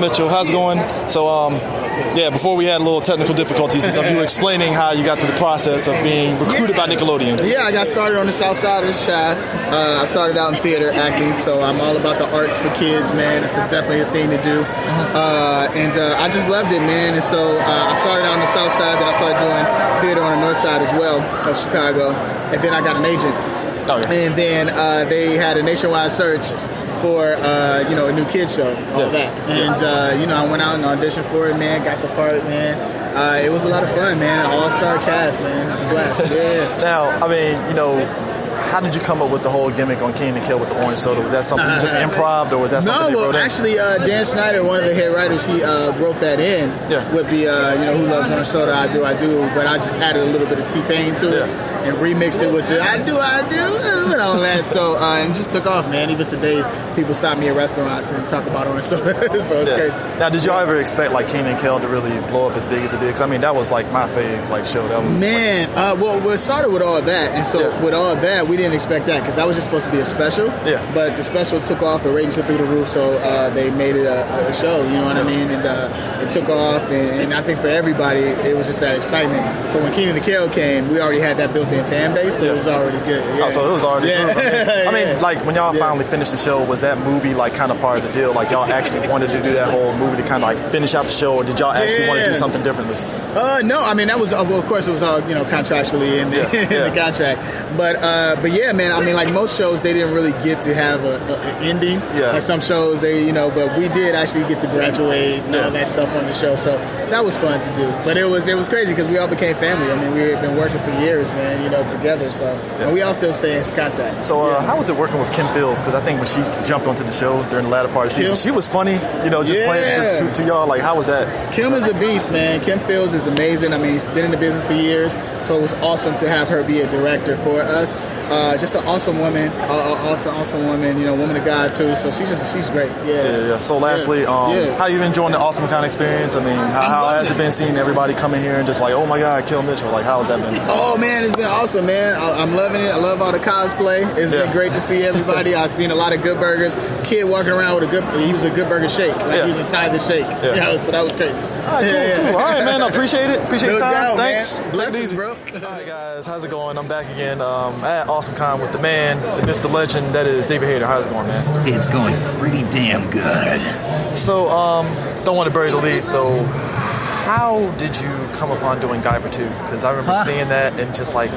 Mitchell. How's it going? So, before we had a little technical difficulties and stuff, you were explaining how you got to the process of being recruited by Nickelodeon. Yeah, I got started on the south side of the Chi. I started out in theater acting, so I'm all about the arts for kids, man. It's definitely a thing to do. And I just loved it, man. And so I started out on the south side, then I started doing theater on the north side as well of Chicago. And then I got an agent. Oh, yeah. And then they had a nationwide search for a new kids show, all that. And I went out and auditioned for it, man. Got the part, man. It was a lot of fun, man. An all-star cast, man. It was a blast. Yeah. Now, I mean, how did you come up with the whole gimmick on Kenan and Kel with the orange soda? Was that something you just improv, or was that something they wrote in? Actually, Dan Snyder, one of the head writers, he wrote that in with the who loves orange soda, I do, but I just added a little bit of T-Pain to it. And remixed it with the I do, and all that. So, and just took off, man. Even today, people stop me at restaurants and talk about orange soda. So it's crazy. Now, did y'all ever expect like Kenan and Kel to really blow up as big as it did? Because I mean, that was like my fave show. That was well, it started with all that, and so with all that, we didn't expect that because that was just supposed to be a special. Yeah. But the special took off, the ratings went through the roof, so they made it a show. You know what I mean? And it took off, and I think for everybody, it was just that excitement. So when Kenan and Kel came, we already had that built-in fan base, so it was already good. Yeah. Oh, so it was already smooth. I mean, like when y'all finally finished the show, was that movie like kind of part of the deal? Like y'all actually wanted to do that whole movie to kind of like finish out the show, or did y'all actually want to do something differently? No, I mean that was of course it was all contractually in the contract, but yeah, man. I mean, like most shows, they didn't really get to have an ending. Yeah. Like some shows, but we did actually get to graduate and all that stuff on the show, so that was fun to do. But it was crazy because we all became family. I mean, we had been working for years, man, together. So and we all still stay in contact. So how was it working with Kim Fields? Because I think when she jumped onto the show during the latter part of the season, she was funny. Just playing to y'all. Like, how was that? Kim is a beast, man. Kim Fields is amazing. I mean, she's been in the business for years, so it was awesome to have her be a director for us. Just an awesome woman, awesome woman, woman of God too. So she's great. Yeah. So lastly, how you enjoying the AwesomeCon experience? I mean, how has it been seeing everybody coming here and just like, oh my God, Kel Mitchell? Like, how has that been? Oh man, it's been awesome, man. I'm loving it. I love all the cosplay. It's been great to see everybody. I've seen a lot of Good Burgers. Kid walking around with he was a Good Burger shake. He was inside the shake. So that was crazy. All right, cool. All right, man. I appreciate it. Appreciate your time. Doubt, thanks. Blessings, bro. All right, guys. How's it going? I'm back again at AwesomeCon with the man, the myth, the legend, that is David Hayter. How's it going, man? It's going pretty damn good. So, don't want to bury the lead, so how did you come upon doing Guyver 2? Because I remember seeing that and just like,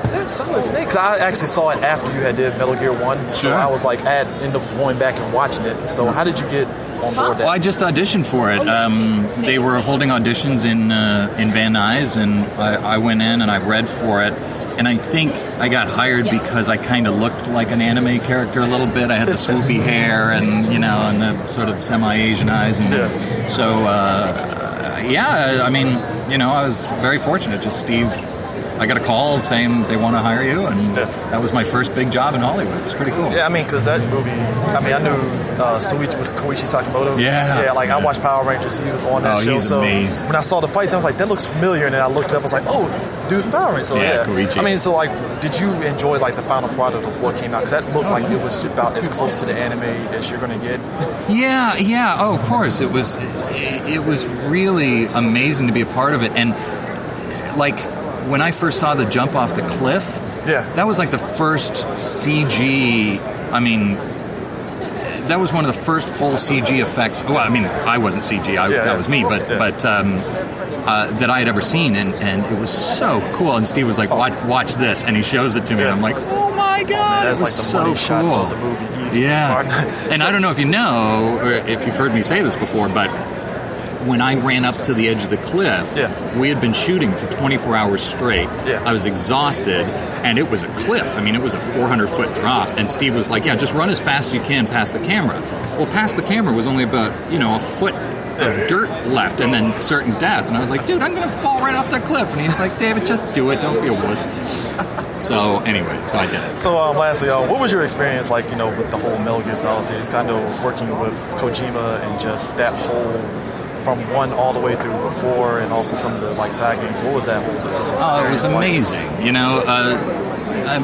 is that Solid Snake? Because I actually saw it after you had did Metal Gear 1, so I was like, ended up going back and watching it. So how did you get on board that? Well, I just auditioned for it. They were holding auditions in Van Nuys, and I went in and I read for it. And I think I got hired because I kind of looked like an anime character a little bit. I had the swoopy hair and, and the sort of semi-Asian eyes. And so, I mean, I was very fortunate. Just Steve, I got a call saying they want to hire you, and that was my first big job in Hollywood. It was pretty cool. Yeah, I mean, because that movie, I knew Koichi Sakamoto. Yeah. Like I watched Power Rangers. He was on that show. He's amazing. When I saw the fights, I was like, that looks familiar. And then I looked it up. I was like, oh, dude from Power Rangers. So Koichi. I mean, so like, did you enjoy like the final product of what came out? Because that looked like it was about as close to the anime as you're going to get. Yeah. Oh, of course. It was really amazing to be a part of it. And like, when I first saw the jump off the cliff, that was like the first CG. I mean, that was one of the first full CG effects. Well, I mean, I wasn't CG. That was me. But that I had ever seen, and it was so cool. And Steve was like, "Watch this," and he shows it to me. And I'm like, "Oh my God!" That's it was like the so money cool. shot of the movie. And I don't know if you know, or if you've heard me say this before, but when I ran up to the edge of the cliff, we had been shooting for 24 hours straight. I was exhausted, and it was a cliff. I mean, it was a 400-foot drop, and Steve was like, just run as fast as you can past the camera. Well, past the camera was only about, a foot of dirt left, and then certain death. And I was like, dude, I'm going to fall right off that cliff. And he's like, David, just do it. Don't be a wuss. So anyway, I did it. So lastly, what was your experience like, with the whole Metal Gear Solid series? I know working with Kojima and just that whole... from 1 all the way through 4, and also some of the side games. What was that whole experience? Oh, it was amazing.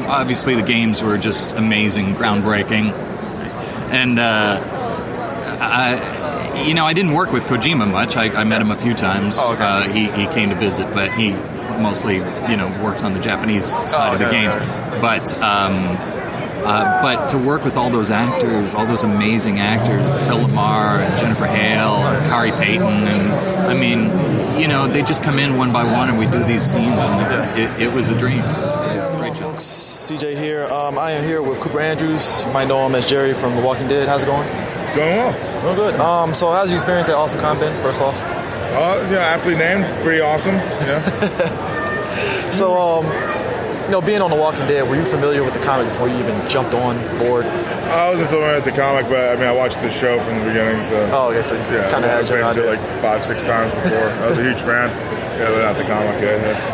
Obviously the games were just amazing, groundbreaking, and I didn't work with Kojima much. I met him a few times. Oh, okay. He came to visit, but he mostly, works on the Japanese side of the games. Okay. But to work with all those actors, all those amazing actors, Phil Lamar and Jennifer Hale and Kari Payton, and they just come in one by one and we do these scenes, and it was a dream. It's a great job. Folks, CJ here. I am here with Cooper Andrews. You might know him as Jerry from The Walking Dead. How's it going? Going well. Doing good. So how's your experience at AwesomeCon been, first off? Aptly named. Pretty awesome. So, being on The Walking Dead, were you familiar with the comic before you even jumped on board? I wasn't familiar with the comic, but I watched the show from the beginning. So. Oh, okay. So you kind of had your idea. Like 5-6 times before. I was a huge fan. Without the comic,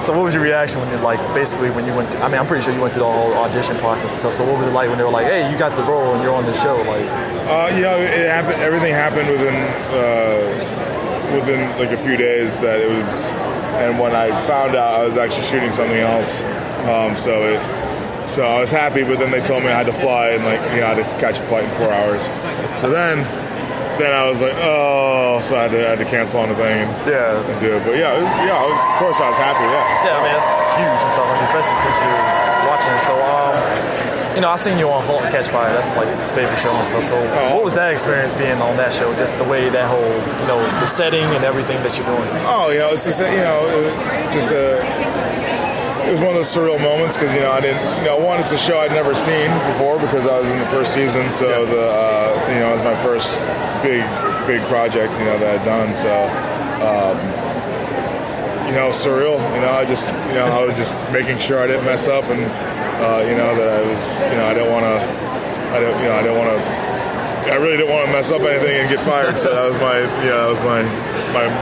So what was your reaction when you basically when you went? I'm pretty sure you went through the whole audition process and stuff. So what was it like when they were like, "Hey, you got the role and you're on the show"? Like, it happened. Everything happened within like a few days. And when I found out, I was actually shooting something else. So I was happy, but then they told me I had to fly and I had to catch a flight in 4 hours. So then I was like, so I had to cancel on the thing and do it. But of course I was happy. Yeah, that's huge and stuff. Especially since you're watching it. So, I've seen you on *Halt and Catch Fire*. That's like favorite show and stuff. So, what was that experience being on that show? Just the way that whole, the setting and everything that you're doing. It's just it was one of those surreal moments because one, it's a show I'd never seen before because I was in the first season, so it was my first big project that I'd done. So surreal. I was just making sure I didn't mess up, and that I was I really didn't want to mess up anything and get fired. So that was my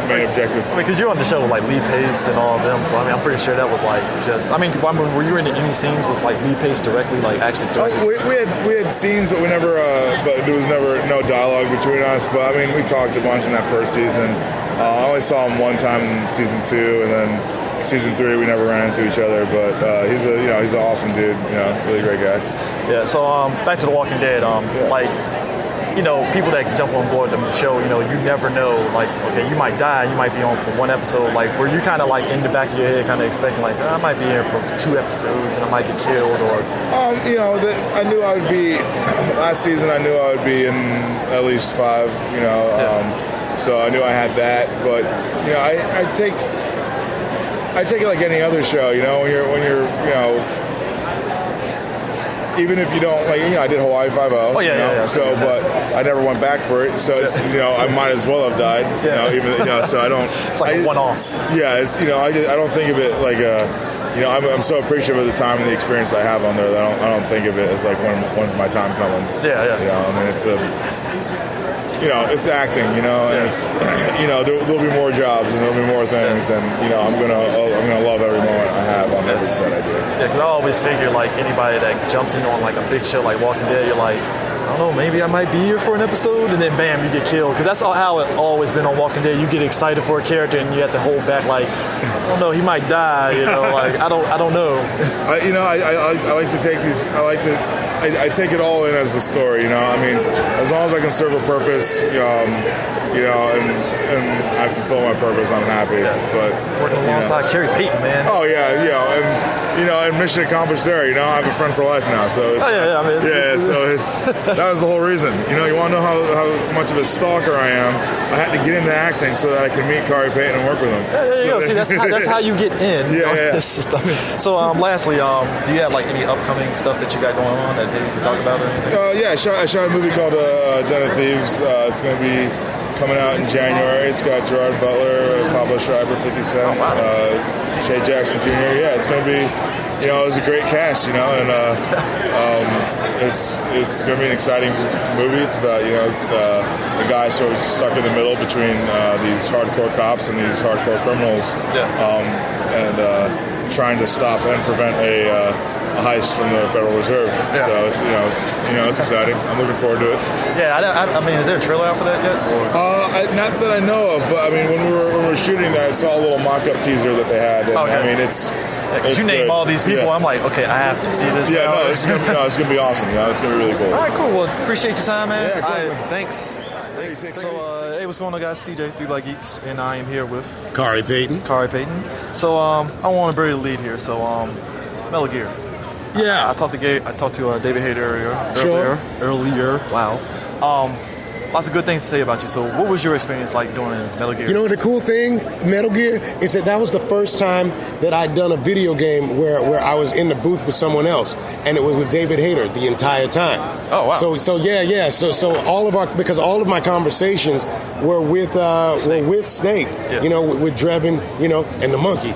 main objective. Because you're on the show with Lee Pace and all of them, so I'm pretty sure that was were you in any scenes with Lee Pace directly, actually directly? We had scenes, but we never, but there was never no dialogue between us. But we talked a bunch in that first season. I only saw him one time in season 2, and then season 3 we never ran into each other. But he's an awesome dude, really great guy. Yeah. So back to The Walking Dead, people that jump on board the show, you never know, okay, you might die, you might be on for one episode, were you kind of in the back of your head kind of expecting, I might be here for 2 episodes and I might get killed, or? I knew I would be, last season I knew I would be in at least 5, so I knew I had that, but, I take it like any other show, when you're even if you don't, I did Hawaii 5-0. Oh, yeah. So, but I never went back for it. So it's, I might as well have died. So I don't. It's like a one-off. Yeah, it's, I don't think of it like I'm so appreciative of the time and the experience I have on there that I don't think of it as when's my time coming. Yeah. It's it's acting, and it's, there'll be more jobs and there'll be more things, and I'm gonna love every moment I have on every set I do. Yeah, because I always figure anybody that jumps in on a big show like Walking Dead, you're like, I don't know, maybe I might be here for an episode, and then bam, you get killed. Because that's how it's always been on Walking Dead. You get excited for a character, and you have to hold back, I don't know, he might die. I don't know. I like to take these. I take it all in as the story. As long as I can serve a purpose, and I fulfill my purpose, I'm happy. But working alongside Kari Payton, man. Oh yeah, and mission accomplished there. I have a friend for life now. So that was the whole reason. You want to know how much of a stalker I am? I had to get into acting so that I could meet Kari Payton and work with him. Yeah, there you go. See, that's how you get in. Yeah. So, lastly, do you have any upcoming stuff that you got going on that maybe you can talk about or anything? I shot a movie called Den of Thieves. It's going to be coming out in January. It's got Gerard Butler, Pablo Schreiber, 50 Cent, Shay Jackson Jr. Yeah, it's going to be, it was a great cast, and it's going to be an exciting movie. It's about, a guy sort of stuck in the middle between these hardcore cops and these hardcore criminals, and trying to stop and prevent a heist from the Federal Reserve. So it's exciting. I'm looking forward to it. Yeah, is there a trailer out for that yet? Not that I know of, but when we were shooting that, I saw a little mock-up teaser that they had. And, it's you name all these people, I'm like, okay, I have to see this. Yeah, now. It's gonna be awesome. It's gonna be really cool. All right, cool. Well, appreciate your time, man. Yeah, cool. Thanks. So, Hey, what's going on, guys? CJ, 3 Black Geeks, and I am here with Kari Payton. So, I want to bury the lead here. So, Metal Gear. Yeah. I talked to David Hayter earlier. Wow. Lots of good things to say about you. So what was your experience like doing Metal Gear? You know, the cool thing, Metal Gear, is that was the first time that I'd done a video game where I was in the booth with someone else, and it was with David Hayter the entire time. Oh, wow. So all of my conversations were with Snake, you know, with Drebin, you know, and the monkey.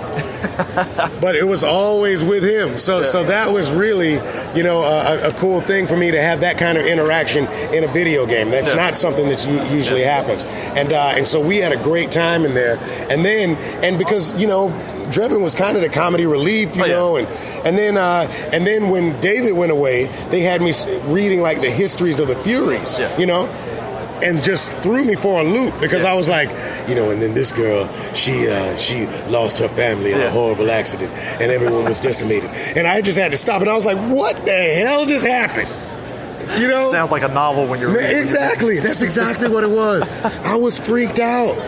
But it was always with him. So that was really, you know, a cool thing for me to have that kind of interaction in a video game. That's not something that usually happens. And so we had a great time in there. And because, you know, Drebin was kind of the comedy relief, you know, and then when David went away, they had me reading like the histories of the Furies, you know, and just threw me for a loop because I was like, you know, and then this girl, she lost her family in a horrible accident, and everyone was decimated, and I just had to stop, and I was like, what the hell just happened? You know, sounds like a novel when you're reading. Exactly. That's exactly what it was. I was freaked out.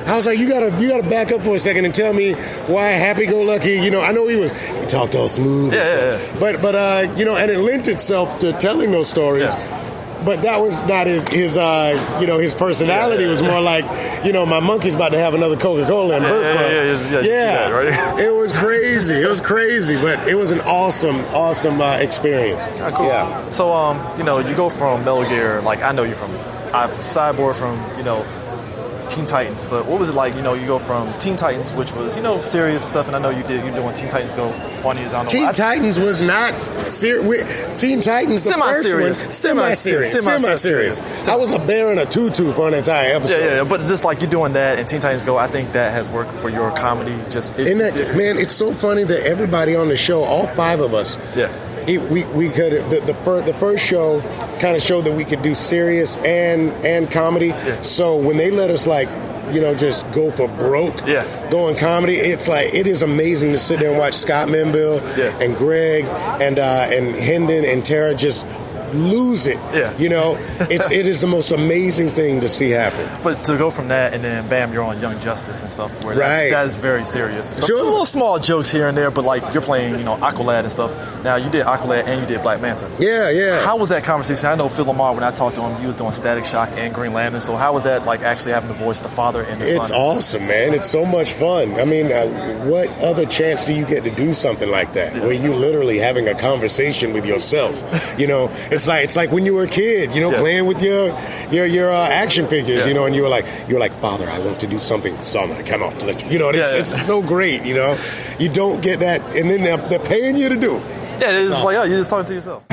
I was like, you gotta back up for a second and tell me why happy-go-lucky, you know, I know he talked all smooth and stuff. But you know, and it lent itself to telling those stories. But that was not his you know, his personality was more like, you know, my monkey's about to have another Coca-Cola and burp. Right? It was crazy. It was crazy, but it was an awesome experience. Cool. Yeah. So, you know, you go from Metal Gear, like, I know you from, obviously, Cyborg from, you know, Teen Titans, but what was it like? You know, you go from Teen Titans, which was, you know, serious stuff, and I know you're doing Teen Titans Go funny as I don't know. Teen Titans was not serious. Teen Titans, the semi-serious. first one, semi-serious. I was a bear in a tutu for an entire episode. Yeah, but it's just like you're doing that, and Teen Titans Go, I think that has worked for your comedy. Man, it's so funny that everybody on the show, all 5 of us, we could the first show kind of showed that we could do serious and comedy. So when they let us, like, you know, just go for broke, going comedy, it's like, it is amazing to sit there and watch Scott Menville and Greg and Hendon and Tara just lose it. You know, it is the most amazing thing to see happen. But to go from that and then bam, you're on Young Justice and stuff, where that is very serious. Sure. Little small jokes here and there, but like you're playing, you know, Aqualad and stuff. Now you did Aqualad and you did Black Manta. Yeah. How was that conversation? I know Phil Lamar, when I talked to him, he was doing Static Shock and Green Lantern. So how was that, like, actually having to voice the father and the son? It's awesome, man. It's so much fun. I mean, what other chance do you get to do something like that, where you're literally having a conversation with yourself? You know, it's like when you were a kid, you know, playing with your action figures, you know, and you're like, Father, I want to do something, son, I cannot let you. You know, it's so great, you know. You don't get that, and then they're paying you to do it. Yeah, it's just like, oh, you're just talking to yourself.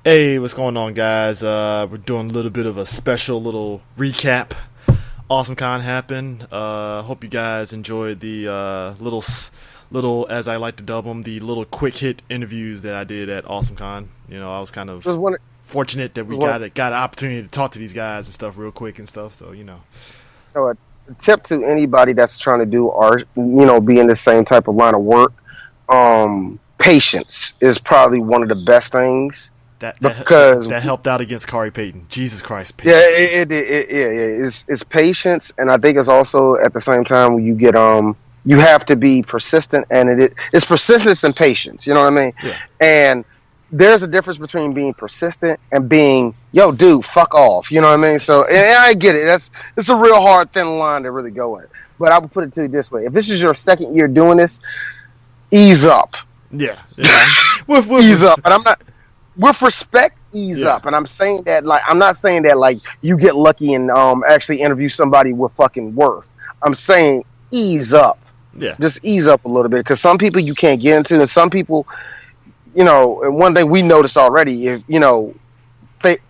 Hey, what's going on, guys? We're doing a little bit of a special little recap. AwesomeCon happened. Hope you guys enjoyed the little, as I like to dub them, the little quick hit interviews that I did at AwesomeCon. You know, I was kind of fortunate that we got an opportunity to talk to these guys and stuff real quick and stuff. So, you know. So a tip to anybody that's trying to do art, you know, be in the same type of line of work, patience is probably one of the best things. That helped out against Kari Payton. Jesus Christ, patience. It's patience, and I think it's also at the same time when you get you have to be persistent, and it's persistence and patience. You know what I mean? Yeah. And there's a difference between being persistent and being, yo, dude, fuck off. You know what I mean? So, and I get it. It's a real hard, thin line to really go in. But I would put it to you this way: if this is your second year doing this, ease up. Yeah. Ease up. And I'm not. With respect, ease up. And I'm saying that, like, I'm not saying that, like, you get lucky and actually interview somebody with fucking worth. I'm saying ease up. Yeah. Just ease up a little bit, because some people you can't get into, and some people, you know, and one thing we noticed already is, you know,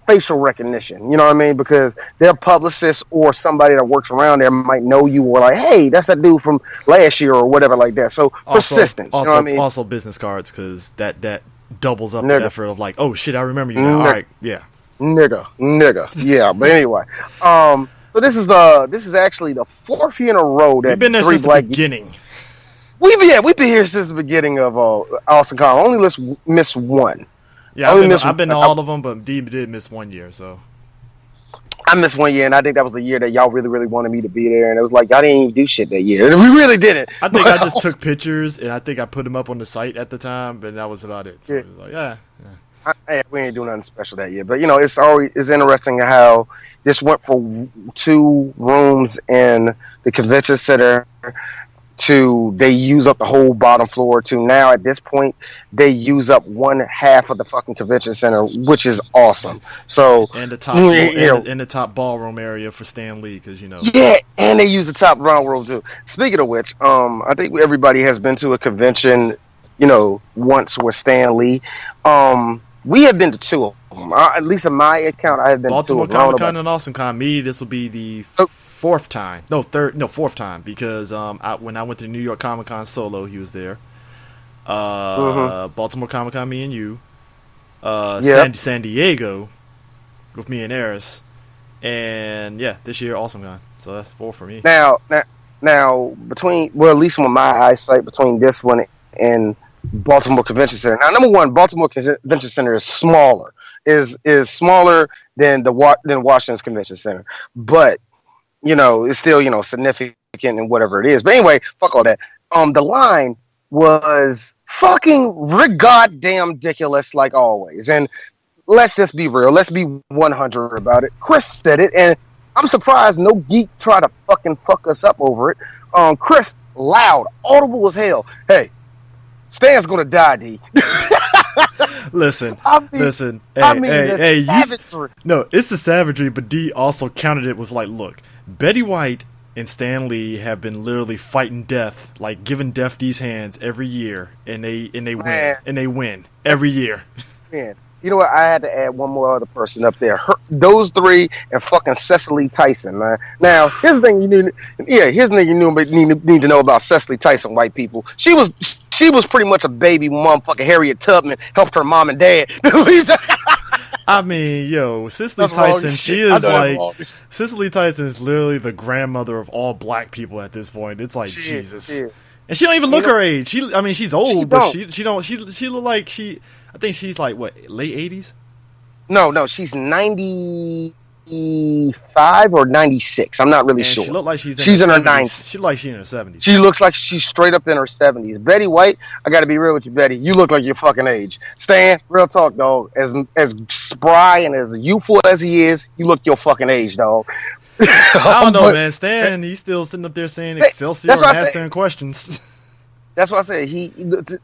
facial recognition. You know what I mean? Because their publicist or somebody that works around there might know you, or like, hey, that's that dude from last year or whatever like that. So persistence. You know what I mean? Also business cards, because that doubles up the effort of like, oh shit, I remember you now. All right, nigga. Yeah, but anyway, so this is actually the 4th year in a row that we've been there since the beginning. We've been here since the beginning of AwesomeCon. Only let's miss one. Yeah, I've been to all of them, but Dee did miss 1 year, so. I missed 1 year, and I think that was the year that y'all really, really wanted me to be there. And it was like, y'all didn't even do shit that year. And we really didn't. I think I just took pictures, and I think I put them up on the site at the time, but that was about it. So yeah. It was like, we ain't doing nothing special that year. But, it's interesting how this went from 2 rooms in the convention center to they use up the whole bottom floor to now at this point they use up 1/2 of the fucking convention center, which is awesome. So and the top and the top ballroom area for Stan Lee, because yeah, and they use the top ballroom too. Speaking of which, I think everybody has been to a convention, once with Stan Lee. We have been to 2 of them. At least in my account, I have been Baltimore to 2 of them. Baltimore Comic Con and AwesomeCon. This will be the fourth time, because when I went to New York Comic Con solo, he was there. Baltimore Comic Con, me and you. San Diego with me and Eris, and this year AwesomeCon. So that's 4 for me. Now between at least with my eyesight, between this one and Baltimore Convention Center. Now, number one, Baltimore Convention Center is smaller. Is smaller than Washington's Convention Center, but it's still, significant and whatever it is. But anyway, fuck all that. The line was fucking goddamn ridiculous like always. And let's just be real. Let's be 100 about it. Chris said it, and I'm surprised no geek tried to fucking fuck us up over it. Chris, loud, audible as hell. Hey, Stan's gonna die, D. Listen. Savagery. No, it's the savagery, but D also countered it with look, Betty White and Stan Lee have been literally fighting death, giving death these hands every year, and they win every year. Man, you know what? I had to add one more other person up there. Those 3 and fucking Cecily Tyson, man. Now, here's the thing you need to know about Cecily Tyson, white people. She was pretty much a baby motherfucking Harriet Tubman, helped her mom and dad. I mean, Cecily Tyson, Cecily Tyson is literally the grandmother of all black people at this point. It's like, Jesus. And she don't even look her age. She's old, but she look like I think she's late 80s? No, she's 95 or 96. I'm not really sure. She looks like she's in her 90s. She looks like she's in her 70s. She looks like she's straight up in her 70s. Betty White, I gotta be real with you, Betty. You look like your fucking age. Stan, real talk, dog. As spry and as youthful as he is, you look your fucking age, dog. I don't know, man. Stan, he's still sitting up there saying Excelsior and answering questions. That's why I said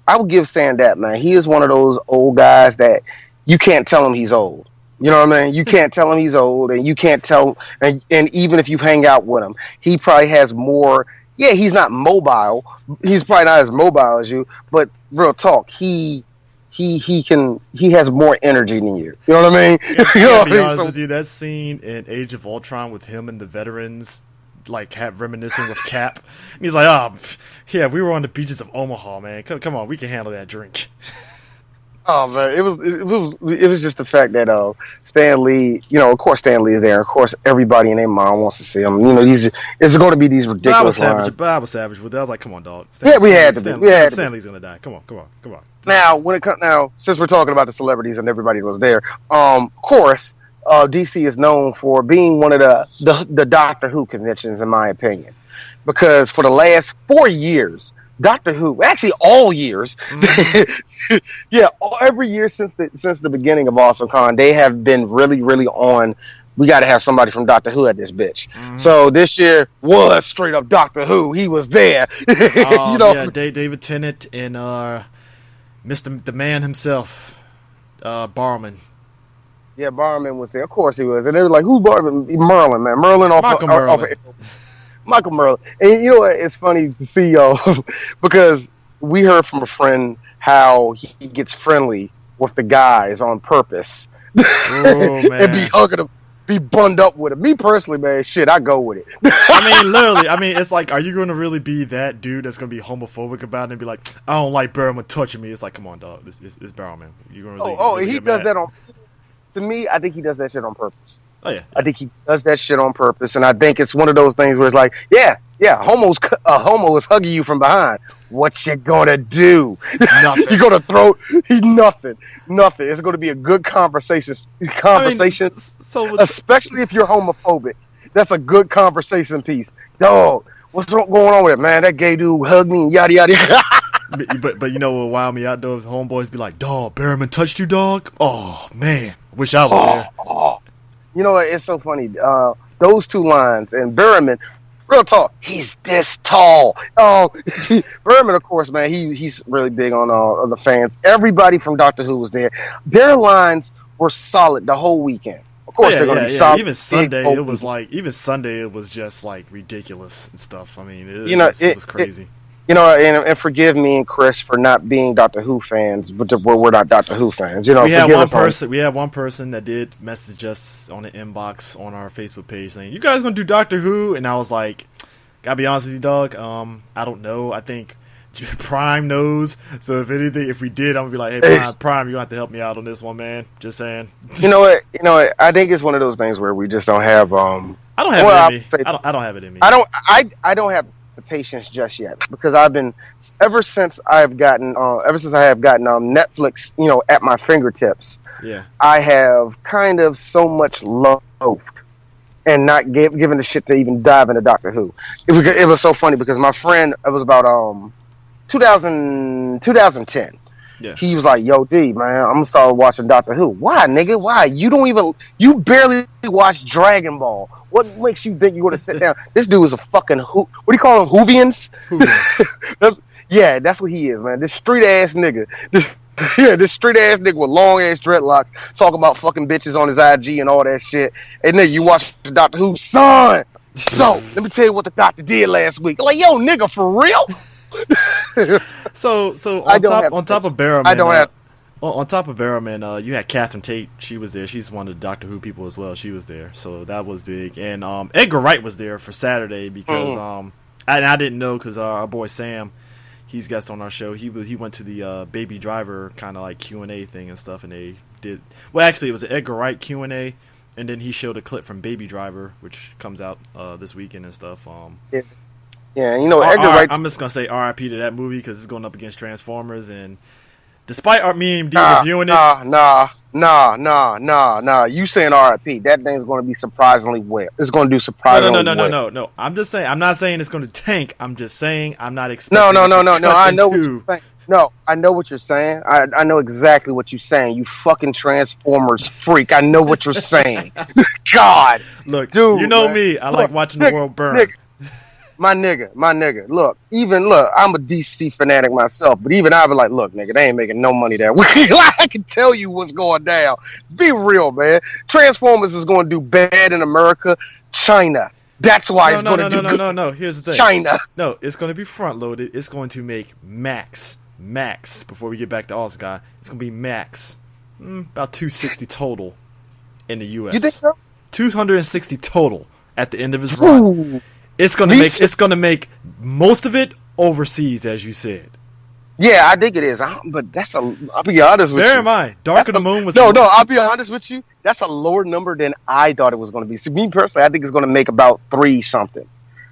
I would give Stan that, man. He is one of those old guys that you can't tell him he's old. You know what I mean? You can't tell him he's old, and you can't tell, and even if you hang out with him, he probably has more. Yeah, he's not mobile. He's probably not as mobile as you, but real talk, he has more energy than you. You know what I mean? To be honest with you, that scene in Age of Ultron with him and the veterans, reminiscing with Cap, and he's like, "Oh, yeah, we were on the beaches of Omaha, man. Come on, we can handle that drink." Oh man, it was just the fact that Stan Lee, of course Stan Lee is there. Of course, everybody and their mom wants to see him. It's going to be these ridiculous lines. I was savage with that. I was like, come on, dog. We had to be. Stan Lee's gonna die. Come on. Now, since we're talking about the celebrities and everybody was there, of course, DC is known for being one of the Doctor Who conventions, in my opinion, because for the last 4 years, Doctor Who, actually all years, every year since the beginning of AwesomeCon, they have been really, really on. We got to have somebody from Doctor Who at this bitch. So this year was straight up Doctor Who. He was there. David Tennant and the man himself, Barman. Yeah, Barman was there. Of course he was. And they were like, "Who's Barman?" Merlin, man. Michael Merlin. And you know what? It's funny to see because we heard from a friend how he gets friendly with the guys on purpose. And be hugging them, be bunned up with him. Me personally, man, shit, I go with it. Literally. It's like, are you going to really be that dude that's going to be homophobic about it and be like, I don't like Barrowman touching me? It's like, come on, dog. It's Barrowman. You gonna really he does that on. To me, I think he does that shit on purpose. Oh yeah. I think he does that shit on purpose, and I think it's one of those things where it's like, yeah, Yeah, a homo is hugging you from behind. What you gonna do? Nothing. You're gonna throw nothing. It's gonna be a good conversation. So especially if you're homophobic, that's a good conversation piece. Dog, what's going on with it, man? That gay dude hugged me and yada yada. but you know what wild me out though? If homeboys be like, "Dog, Berryman touched you, dog." Oh man, wish I was there. You know what? It's so funny. Those two lines and Berryman. Real talk, he's this tall. Berman, of course, man, he's really big on the fans. Everybody from Doctor Who was there. Their lines were solid the whole weekend. Of course, they're going to be solid. Even Sunday, it was just like ridiculous and stuff. I mean, it was crazy. And forgive me and Chris for not being Doctor Who fans, but we're not Doctor Who fans. We had one person that did message us on the inbox on our Facebook page saying, "You guys gonna do Doctor Who?" And I was like, "Gotta be honest with you, dog. I don't know. I think Prime knows. So if we did, I'm gonna be like, hey, Prime, you have to help me out on this one, man. Just saying." You know what? I think it's one of those things where we just don't have. I don't have it in me. I don't have it in me. I don't have the patience just yet, because I've been ever since I have gotten Netflix, at my fingertips. Yeah, I have kind of so much loafed and not given the shit to even dive into Doctor Who. It was so funny because my friend, it was about 2010. Yeah. He was like, "Yo, D, man, I'm gonna start watching Doctor Who." Why, nigga? Why? You barely watch Dragon Ball. What makes you think you're gonna sit down? This dude is a fucking what do you call them? Hoovians? That's what he is, man. This street ass nigga. This street ass nigga with long ass dreadlocks talking about fucking bitches on his IG and all that shit. And then you watch Doctor Who, son. So let me tell you what the doctor did last week. Like, yo, nigga, for real? So on top of Barrowman, I don't have. On top of Barrowman, you had Catherine Tate. She was there. She's one of the Doctor Who people as well. She was there, so that was big. And Edgar Wright was there for Saturday because I didn't know because our boy Sam, he's guest on our show. He went to the Baby Driver kind of like Q&A thing and stuff, and they did. Well, actually, it was an Edgar Wright Q&A, and then he showed a clip from Baby Driver, which comes out this weekend and stuff. Yeah, Edgar Wright. I'm just gonna say R.I.P. to that movie because it's going up against Transformers, and despite me and D reviewing it, nah. You saying R.I.P. That thing's going to be surprisingly well. It's going to do surprisingly well. No. I'm just saying. I'm not saying it's going to tank. I'm just saying I'm not expecting. No. I know what you're saying. No, I know what you're saying. I know exactly what you're saying. You fucking Transformers freak. I know what you're saying. God, look, dude, you know me. I like watching the world burn. My nigga, look, I'm a DC fanatic myself, but even I be like, look, nigga, they ain't making no money that week. I can tell you what's going down. Be real, man. Transformers is going to do bad in America. China. That's why it's going to do good. No. Here's the thing. China. No, it's going to be front-loaded. It's going to make max, before we get back to AwesomeCon, it's going to be max. About 260 total in the U.S. You think so? 260 total at the end of his run. Ooh. It's gonna make most of it overseas, as you said. Yeah, I think it is. But I'll be honest with you. Bear in mind, Dark of the Moon was... No, I'll be honest with you. That's a lower number than I thought it was going to be. See, me personally, I think it's going to make about 3 something.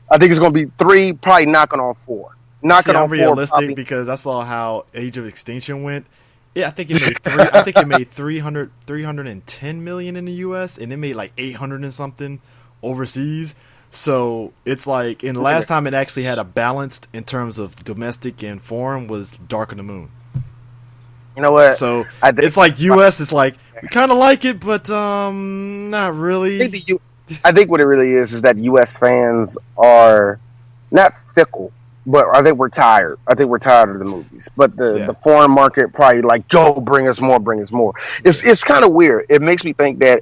I think it's going to be 3, probably knocking on 4. I'm realistic because I saw how Age of Extinction went. Yeah, I think it made 310 million in the US, and it made like 800 and something overseas. So it's like, and the last time it actually had a balanced in terms of domestic and foreign was Dark of the Moon. You know what? So it's like U.S. It's like we kind of like it, but not really. I think what it really is that U.S. fans are not fickle, but I think we're tired. I think we're tired of the movies. But the foreign market probably like, go, bring us more. It's kind of weird. It makes me think that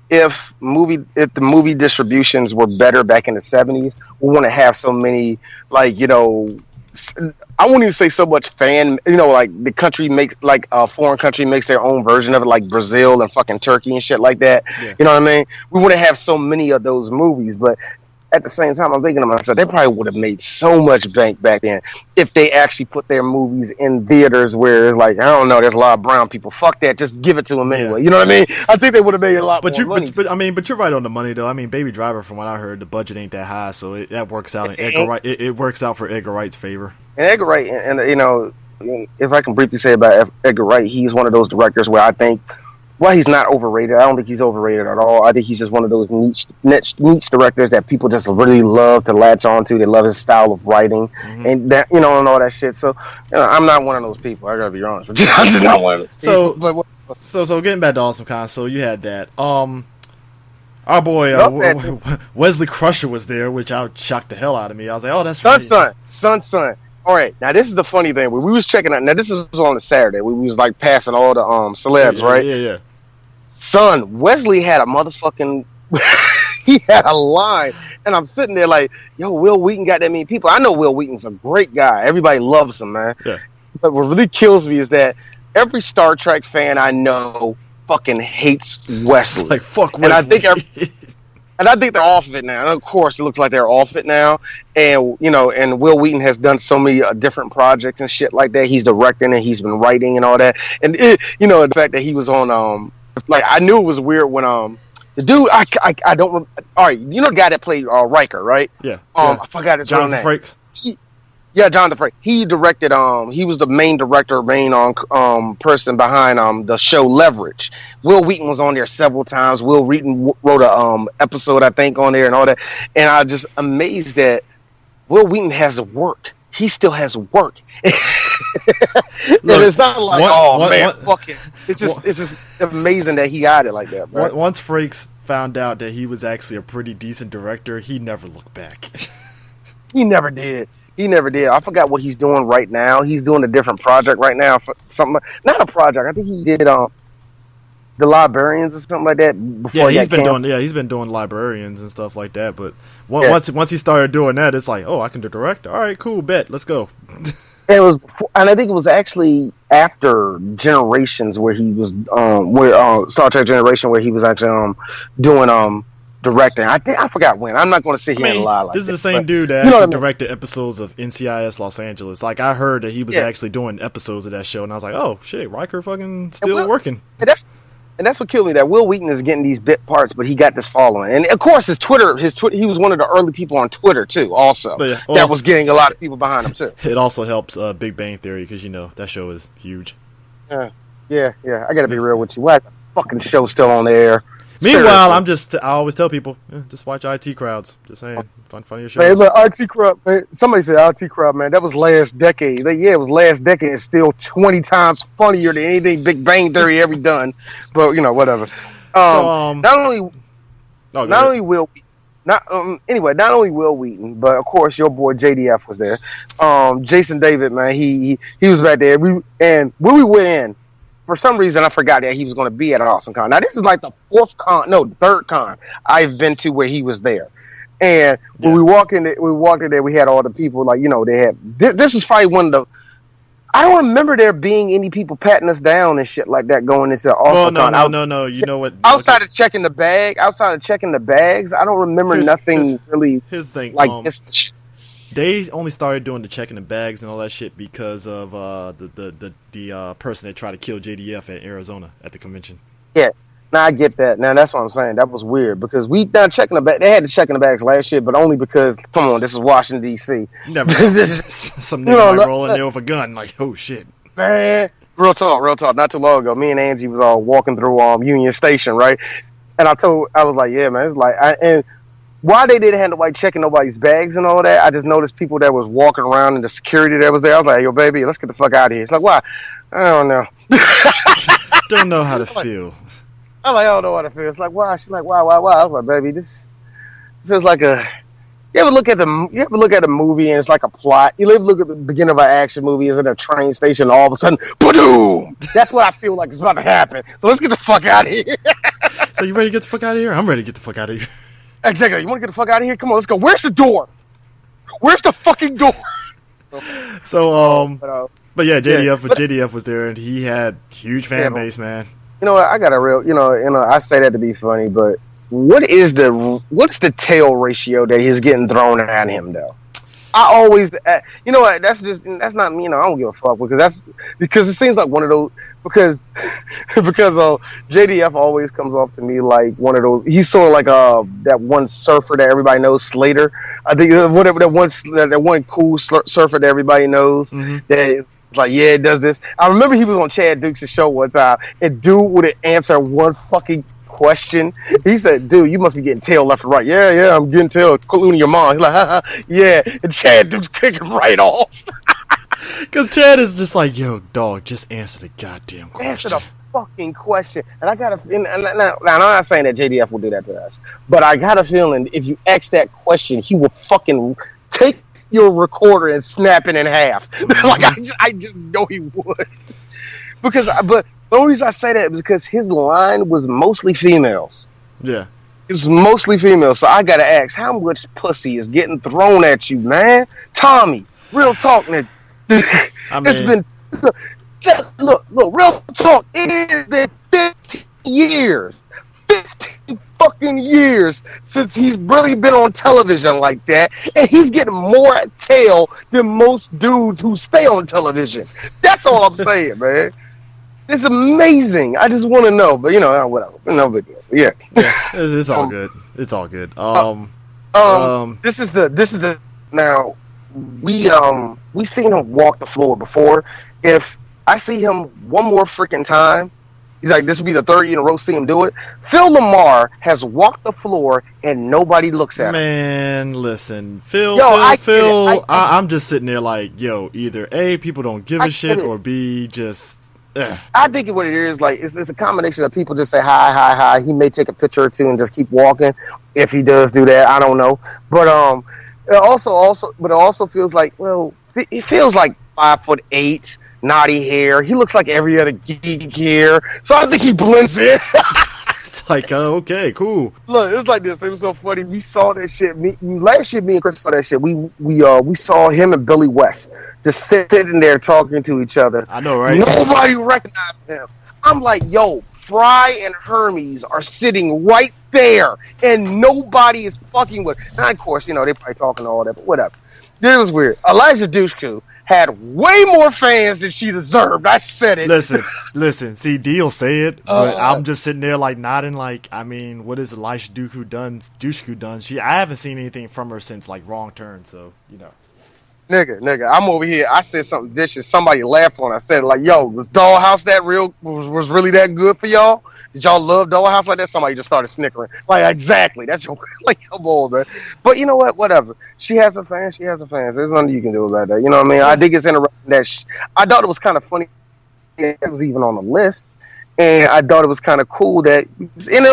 if the movie distributions were better back in the 70s, we wouldn't have so many, like, I wouldn't even say so much fan, like the country makes, like a foreign country makes their own version of it, like Brazil and fucking Turkey and shit like that. Yeah. You know what I mean? We wouldn't have so many of those movies, but at the same time, I'm thinking to myself, they probably would have made so much bank back then if they actually put their movies in theaters where it's like, I don't know, there's a lot of brown people. Fuck that, just give it to them anyway. You know what I mean? I think they would have made a lot more money. But you're right on the money though. I mean, Baby Driver, from what I heard, the budget ain't that high, so that works out. It works out for Edgar Wright's favor. And Edgar Wright, and you know, if I can briefly say about Edgar Wright, he's one of those directors where I think, well, he's not overrated. I don't think he's overrated at all. I think he's just one of those niche directors that people just really love to latch onto. They love his style of writing, and that, you know, and all that shit. So, you know, I'm not one of those people. I gotta be honest with you. I'm just not one of those people. So getting back to AwesomeCon, so you had that. Our boy Wesley Crusher was there, which shocked the hell out of me. I was like, oh, that's right. Son. All right, now this is the funny thing. We was checking out. Now this was on a Saturday. We was like passing all the celebs, right? Yeah. Son, Wesley had a motherfucking. He had a line, and I'm sitting there like, yo, Will Wheaton got that many people. I know Will Wheaton's a great guy. Everybody loves him, man. Yeah. But what really kills me is that every Star Trek fan I know fucking hates Wesley. It's like, fuck Wesley. And I think they're off of it now. And of course, it looks like they're off it now. And, you know, and Will Wheaton has done so many different projects and shit like that. He's directing and he's been writing and all that. And, you know, the fact that he was on, like, I knew it was weird when, the dude, I don't, all right, you know the guy that played Riker, right? Yeah. I forgot his name. Jonathan Frakes. Yeah, Jonathan Frakes. He directed. He was the main director, person behind the show Leverage. Will Wheaton was on there several times. Will Wheaton wrote a episode, I think, on there and all that. And I'm just amazed that Will Wheaton has work. He still has work. And it's not like, fuck it. It's just amazing that he got it like that, bro. Once Frakes found out that he was actually a pretty decent director, he never looked back. He never did. I forgot what he's doing right now. He's doing a different project right now. For something, not a project. I think he did the Librarians or something like that. Before he's been doing Librarians and stuff like that. But once he started doing that, it's like, oh, I can direct. All right, cool, bet, let's go. It was, and I think it was actually after Generations where he was Star Trek Generation where he was actually doing directing. I forgot when. I'm not going to sit here and lie like this. Is the same dude that actually directed episodes of NCIS Los Angeles. Like, I heard that he was actually doing episodes of that show, and I was like, oh shit, Riker fucking still working. And that's what killed me. That Will Wheaton is getting these bit parts, but he got this following. And of course, his Twitter. He was one of the early people on Twitter too. Also, that was getting a lot of people behind him too. It also helps Big Bang Theory because you know that show is huge. Yeah. I got to be real with you. Why is the fucking show still on the air? Meanwhile, I always tell people, just watch IT Crowds. Just saying, funnier show. Man, look, IT Crowd. Man, somebody said IT Crowd, man. That was last decade. It was last decade. It's still 20 times funnier than anything Big Bang Theory ever done. But you know, whatever. Not only Will Wheaton, but of course your boy JDF was there. Jason David, man, he was back there. When we went in, for some reason, I forgot that he was going to be at AwesomeCon. Now, this is like the third con I've been to where he was there. And when we walked in there, we had all the people, like, you know, they had, this was probably one of the, I don't remember there being any people patting us down and shit like that going into AwesomeCon. No. You know what? Outside of checking the bags, I don't remember nothing really his thing, like this. They only started doing the checking the bags and all that shit because of the person that tried to kill JDF at Arizona at the convention. Yeah, now I get that. Now that's what I'm saying. That was weird because we done checking the bag. They had to check in the bags last year, but only because come on, this is Washington D.C. Never. Some nigga might roll in there with a gun. Like, oh shit, man. Real talk. Not too long ago, me and Angie was all walking through Union Station, right? And I was like, yeah, man, it's like and. Why they didn't have nobody checking nobody's bags and all that, I just noticed people that was walking around and the security that was there. I was like, yo, baby, let's get the fuck out of here. It's like, why? I don't know. Don't know how to feel. I'm like, I don't know how to feel. It's like, why? She's like, why? I was like, baby, this feels like a... You ever look at a movie and it's like a plot? You ever look at the beginning of an action movie, it's in a train station, and all of a sudden, boom! That's what I feel like is about to happen. So let's get the fuck out of here. So you ready to get the fuck out of here? I'm ready to get the fuck out of here. Exactly. You want to get the fuck out of here? Come on, let's go. Where's the door? Where's the fucking door? So, but yeah, JDF was there, and he had huge fan base, man. You know what? I got a real, I say that to be funny, but What's the tail ratio that he's getting thrown at him though? I always, you know what? That's not me. You know, I don't give a fuck because it seems like one of those because JDF always comes off to me like one of those. He's sort of like that one surfer that everybody knows, Slater. I think whatever that one cool surfer that everybody knows. Mm-hmm. That like it does this. I remember he was on Chad Dukes' show one time, and dude would answer one fucking question. He said, dude, you must be getting tail left and right. Yeah, I'm getting tail, including your mom. He's like, ha, yeah. And Chad Duke's kicking right off. Because Chad is just like, yo, dog, just answer the goddamn question. Answer the fucking question. And I got a feeling, now I'm not saying that JDF will do that to us, but I got a feeling if you ask that question, he will fucking take your recorder and snap it in half. Mm-hmm. Like, I just know he would. But the only reason I say that is because his line was mostly females. Yeah. It was mostly females. So I got to ask, how much pussy is getting thrown at you, man? Tommy, real talk, nigga. It's been... Look, real talk. It has been 15 years. 15 fucking years since he's really been on television like that. And he's getting more tail than most dudes who stay on television. That's all I'm saying, man. It's amazing. I just want to know, but whatever. No big deal. Yeah. It's all good. It's all good. This is the now we seen him walk the floor before. If I see him one more freaking time, he's like, this will be the third year in a row see him do it. Phil Lamar has walked the floor and nobody looks at him. Man, listen, Phil, I'm just sitting there like, yo, either A, people don't give a shit, or B, just. I think what it is, like, it's a combination of people just say hi. He may take a picture or two and just keep walking. If he does do that, I don't know. But it also feels like, well, he feels like 5'8", naughty hair. He looks like every other geek here, so I think he blends in. It's like, okay, cool. Look, it's like this. It was so funny. We saw that shit. Last year, me and Chris saw that shit. We saw him and Billy West just sitting there talking to each other. I know, right? Nobody recognized him. I'm like, yo, Fry and Hermes are sitting right there, and nobody is fucking with. Now, of course, they probably talking all that, but whatever. This was weird. Elijah Dushku had way more fans than she deserved. I said it. Listen. See, Dee will say it, but I'm just sitting there like nodding. Like, I mean, what has Elijah Dushku done? I haven't seen anything from her since like Wrong Turn. So Nigga, I'm over here. I said something vicious. Somebody laughed on it. I said like, yo, was Dollhouse that real? Was really that good for y'all? Did y'all love Dollhouse like that? Somebody just started snickering. Like, exactly. That's your, like, come on, man. But you know what? Whatever. She has her fans. There's nothing you can do about that. You know what I mean? I think it's interesting that I thought it was kind of funny it was even on the list. And I thought it was kind of cool that, in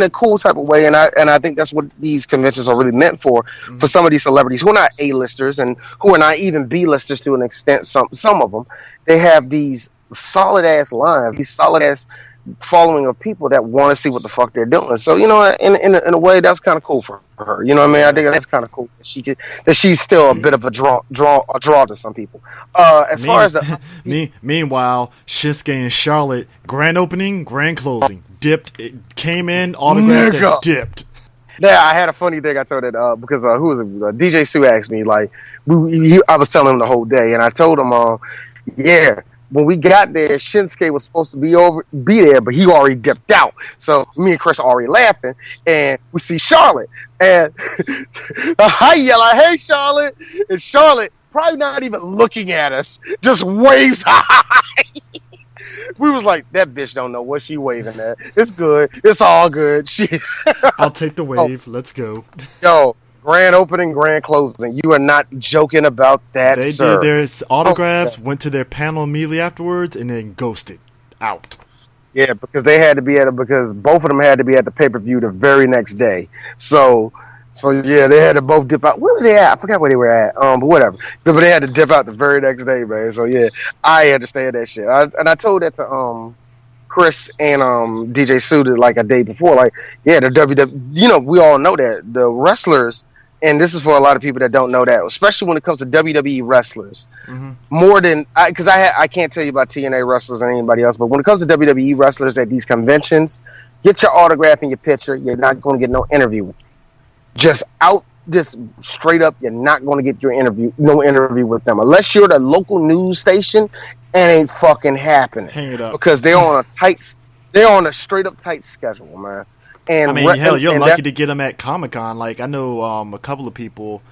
a cool type of way, and I think that's what these conventions are really meant for some of these celebrities who are not A-listers and who are not even B-listers to an extent. Some of them, they have these solid ass lines, these solid ass following of people that want to see what the fuck they're doing. So in a way, that's kind of cool for her. You know what I mean? I think that's kind of cool that she's still a bit of a draw to some people. Meanwhile, Shinsuke and Charlotte, grand opening, grand closing, dipped. It came in, autographed, and dipped. Yeah, I had a funny thing I told it because who was it? DJ Sue asked me like I was telling him the whole day, and I told him yeah. When we got there, Shinsuke was supposed to be there, but he already dipped out. So me and Chris are already laughing, and we see Charlotte, and I yell, "Hey, Charlotte!" And Charlotte, probably not even looking at us, just waves high. We was like, that bitch don't know what she waving at. It's good. It's all good. I'll take the wave. Let's go. Yo. Grand opening, grand closing. You are not joking about that, They sir. did their autographs, went to their panel immediately afterwards, and then ghosted out. Yeah, because they had to be because both of them had to be at the pay-per-view the very next day. So yeah, they had to both dip out. Where was they at? I forgot where they were at. But whatever. But they had to dip out the very next day, man. So yeah, I understand that shit. I told that to Chris and DJ Suited like a day before. Like, yeah, the WWE. We all know that the wrestlers. And this is for a lot of people that don't know that, especially when it comes to WWE wrestlers. More than because I can't tell you about TNA wrestlers or anybody else, but when it comes to WWE wrestlers at these conventions, get your autograph and your picture. You're not going to get no interview. Just straight up, you're not going to get no interview with them unless you're the local news station. It ain't fucking happening. Hang it up because they're on a straight up tight schedule, man. And I mean, hell, you're lucky to get them at Comic-Con. Like I know a couple of people.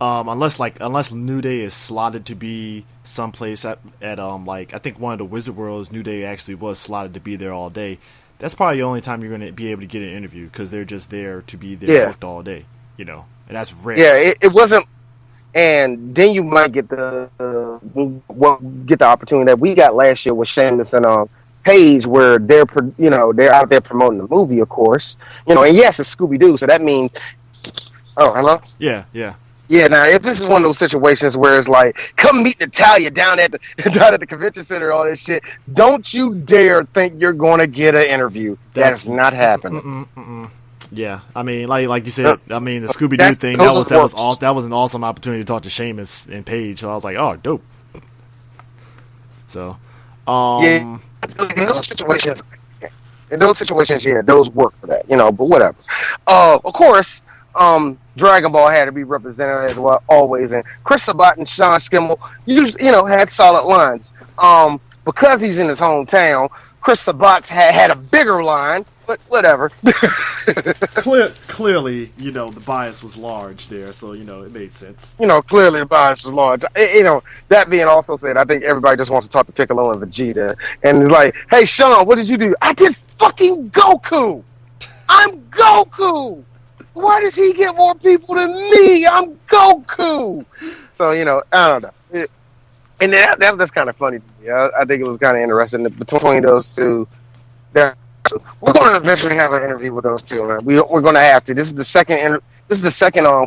Unless New Day is slotted to be someplace at like I think one of the Wizard Worlds, New Day actually was slotted to be there all day. That's probably the only time you're going to be able to get an interview because they're just there to be there booked all day, you know, and that's rare. Yeah, it wasn't, and then you might get the opportunity that we got last year with Sheamus and Paige, where they're out there promoting the movie, of course, you know, and yes, it's Scooby Doo, so that means. Oh, hello. Yeah. Yeah, now if this is one of those situations where it's like, come meet Natalia down at the convention center, all this shit, don't you dare think you're going to get an interview. That's not happening. Yeah, I mean, like you said, I mean, the Scooby Doo thing that was an awesome opportunity to talk to Sheamus and Paige. So I was like, oh, dope. So, yeah, in those situations, yeah, those work for that, you know. But whatever. Of course. Dragon Ball had to be represented as well, always, and Chris Sabat and Sean Skimmel, had solid lines. Because he's in his hometown, Chris Sabat had a bigger line, but whatever. Clearly, the bias was large there, so it made sense. Clearly the bias was large. That being also said, I think everybody just wants to talk to Piccolo and Vegeta, and it's like, hey Sean, what did you do? I did fucking Goku. I'm Goku. Why does he get more people than me? I'm Goku. So, I don't know. And that's kind of funny to me. I think it was kind of interesting that between those two. We're going to eventually have an interview with those two, man. We're going to have to. This is the second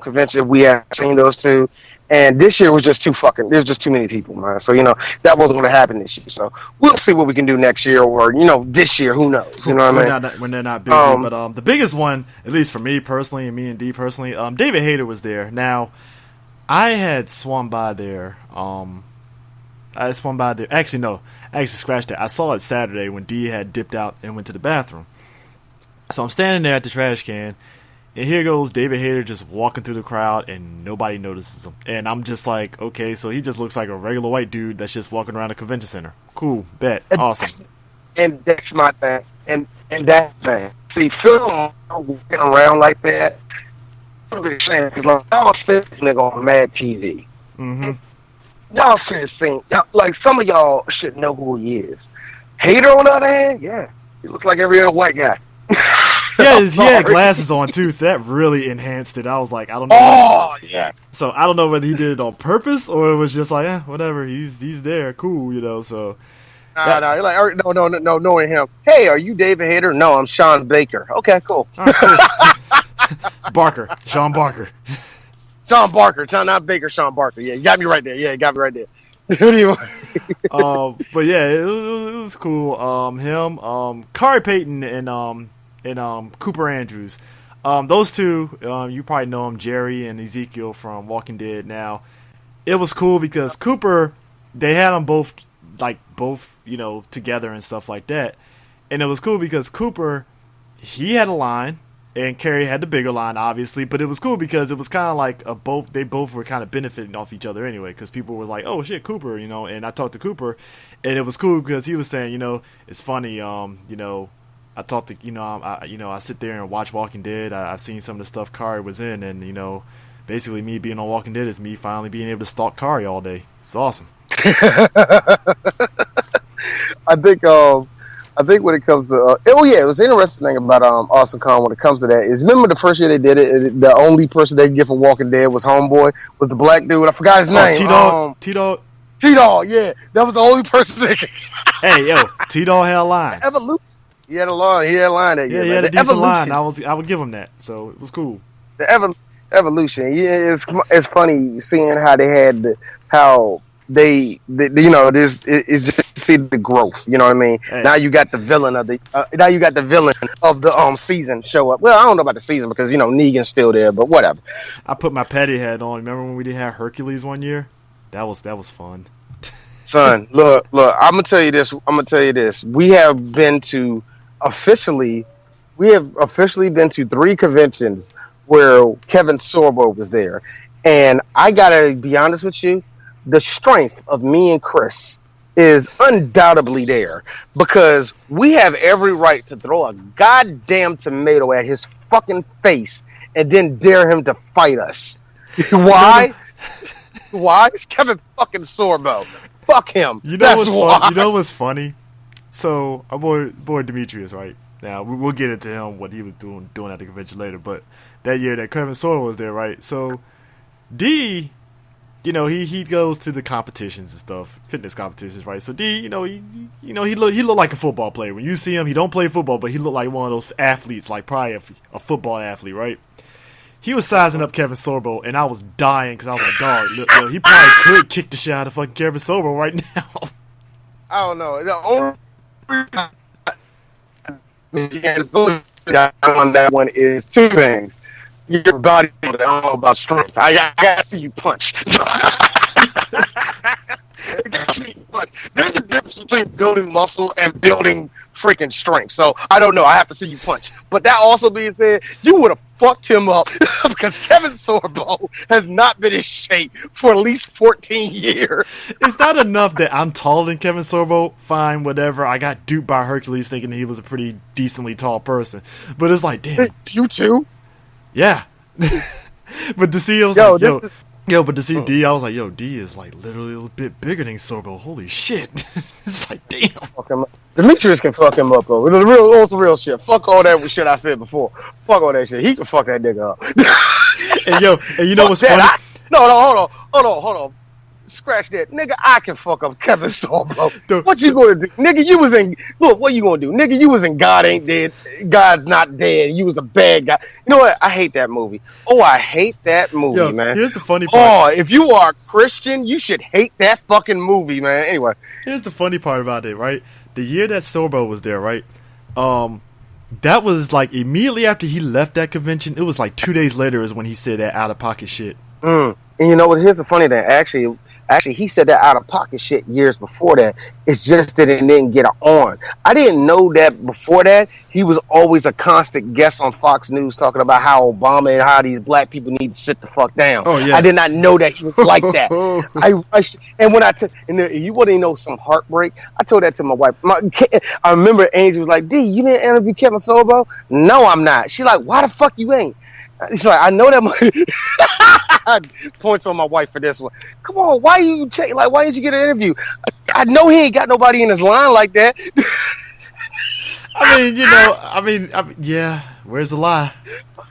convention we have seen those two. And this year was just there's just too many people, man. So, that wasn't going to happen this year. So, we'll see what we can do next year or, this year. Who knows? You know what I mean? When they're not busy. But the biggest one, at least for me personally and me and Dee personally, David Hayter was there. Now, I had swum by there. Actually, no. Actually, scratched that. I saw it Saturday when Dee had dipped out and went to the bathroom. So, I'm standing there at the trash can. And here goes David Hayter just walking through the crowd, and nobody notices him. And I'm just like, okay, so he just looks like a regular white dude that's just walking around a convention center. Cool, bet, awesome. And that's my thing. And that thing. See, film walking around like that. I'm just saying, because y'all see this nigga on Mad TV. Mm-hmm. Y'all should have like some of y'all should know who he is. Hayter, on the other hand, yeah, he looks like every other white guy. Yeah, he had glasses on too, so that really enhanced it. I was like, I don't know. Oh, yeah. So I don't know whether he did it on purpose or it was just like, whatever. He's there, cool, So. No, you're like, no, knowing him. Hey, are you David Hayter? No, I'm Sean Baker. Okay, cool. Right, cool. Barker, Sean Barker. Sean Barker, not Baker, Sean Barker. Yeah, you got me right there. Yeah, you got me right there. But yeah, it was cool. Him, Kari Payton, and Cooper Andrews. Those two, you probably know them, Jerry and Ezekiel from Walking Dead. Now, it was cool because Cooper, they had them both together and stuff like that. And it was cool because Cooper, he had a line, and Carrie had the bigger line, obviously. But it was cool because it was kind of like they both were kind of benefiting off each other anyway. Because people were like, "Oh shit, Cooper," And I talked to Cooper, and it was cool because he was saying, it's funny, I talked to, I sit there and watch Walking Dead. I've seen some of the stuff Kari was in, and basically me being on Walking Dead is me finally being able to stalk Kari all day. It's awesome. I think when it comes to it was the interesting thing about AwesomeCon when it comes to that is remember the first year they did it, the only person they could get from Walking Dead was Homeboy, was the black dude. I forgot his name. T-Dog. T-Dog, yeah, that was the only person they could. Hey, yo, T-Dog had a line. Evolution. He had a line. That year. Yeah, he had a decent line. I would give him that. So it was cool. The evolution. Yeah, it's funny seeing how they had this is just to see the growth. You know what I mean? Hey. Now you got the villain of the season show up. Well, I don't know about the season because Negan's still there, but whatever. I put my petty hat on. Remember when we did have Hercules one year? That was fun. Son, look. I'm gonna tell you this. We have been to officially we have officially been to 3 conventions where Kevin Sorbo was there. And I gotta be honest with you, the strength of me and Chris is undoubtedly there because we have every right to throw a goddamn tomato at his fucking face and then dare him to fight us. Why? Why? It's Kevin fucking Sorbo. Fuck him. You know what's funny? You know what's funny? So our boy Demetrius, right? Now we'll get into him what he was doing at the convention later. But that year that Kevin Sorbo was there, right? So D, he goes to the competitions and stuff, fitness competitions, right? So D, he look like a football player. When you see him, he don't play football, but he look like one of those athletes, like probably a football athlete, right? He was sizing up Kevin Sorbo, and I was dying because I was like, dog, look, he probably could kick the shit out of fucking Kevin Sorbo right now. I don't know. The only on that one is 2 things. Your body, I don't know about strength. I gotta see you punch. There's a difference between building muscle and building freaking strength. So I don't know. I have to see you punch. But that also being said, you would have fucked him up because Kevin Sorbo has not been in shape for at least 14 years. It's not enough that I'm taller than Kevin Sorbo. Fine, whatever. I got duped by Hercules thinking he was a pretty decently tall person. But it's like, damn. You too? Yeah. But to see, I was but to see D, I was like, D is like literally a bit bigger than Sorbo. Holy shit. It's like, damn. Demetrius can fuck him up, though. It's real shit. Fuck all that shit I said before. Fuck all that shit. He can fuck that nigga up. and you know what's funny? Hold on. Scratch that. Nigga, I can fuck up Kevin Sorbo. What you gonna do? Nigga, you was in... Look, what you gonna do? Nigga, you was in God Ain't Dead. God's Not Dead. You was a bad guy. You know what? I hate that movie. Oh, I hate that movie, man. Here's the funny part. Oh, if you are a Christian, you should hate that fucking movie, man. Anyway. Here's the funny part about it, right? The year that Sorbo was there, right? That was like immediately after he left that convention. It was like 2 days later is when he said that out-of-pocket shit. And you know what? Here's the funny thing. Actually, he said that out-of-pocket shit years before that. It's just that it didn't get on. I didn't know that before that. He was always a constant guest on Fox News talking about how Obama and how these black people need to sit the fuck down. Oh, yeah. I did not know that he was like that. You want to know some heartbreak? I told that to my wife. I remember Angie was like, D, you didn't interview Kevin Sorbo? No, I'm not. She's like, why the fuck you ain't? She's like, I know that. Points on my wife for this one. Come on, why you check? Like, why didn't you get an interview? I know he ain't got nobody in his line like that. I mean, yeah. Where's the lie?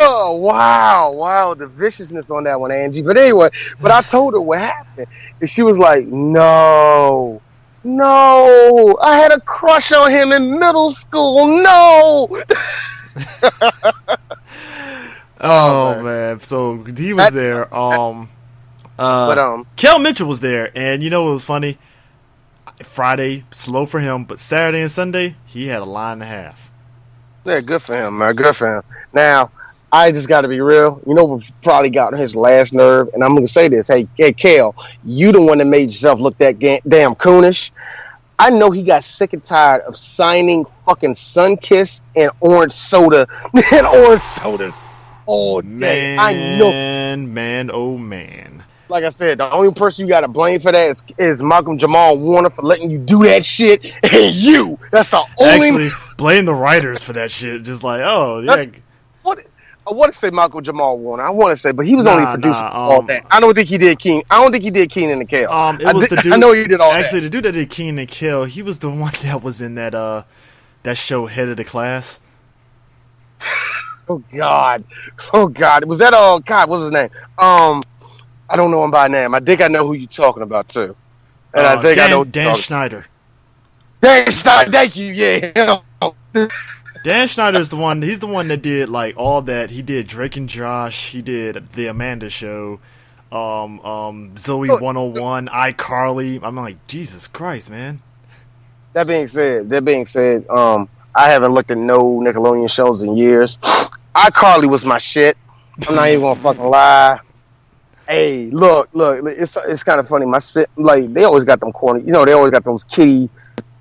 Oh wow, the viciousness on that one, Angie. But anyway, I told her what happened, and she was like, No, I had a crush on him in middle school. No. Oh man, so he was there. Kel Mitchell was there, and you know what was funny? Friday, slow for him, but Saturday and Sunday, he had a line and a half. Yeah, good for him, man. Good for him. Now, I just got to be real. You know what probably got on his last nerve? And I'm going to say this. Hey, Kel, you the one that made yourself look that damn coonish. I know he got sick and tired of signing fucking Sunkiss and orange soda and orange sodas all day. I know. Man, oh man. Like I said, the only person you got to blame for that is Malcolm Jamal Warner for letting you do that shit, and you. That's the only. Actually, blame the writers for that shit. Just like, oh yeah. I want to say Malcolm Jamal Warner. I want to say, but he was only producing all that. I don't think he did Keenan. I don't think he did Keenan and Kel. It was the dude. I know he did all actually, that. The dude that did Keenan and Kel, he was the one that was in that show Head of the Class. Oh God. Was that God? What was his name? I don't know him by name. I think I know who you're talking about too. And I think I know Dan Schneider. Dan Schneider. Thank you. Yeah. Dan Schneider's the one. He's the one that did like all that. He did Drake and Josh. He did the Amanda Show. Zoe 101, iCarly. I'm like, Jesus Christ, man. That being said, I haven't looked at no Nickelodeon shows in years. iCarly was my shit. I'm not even gonna fucking lie. Hey, look, it's kind of funny. They always got them corny. You know, they always got those kitty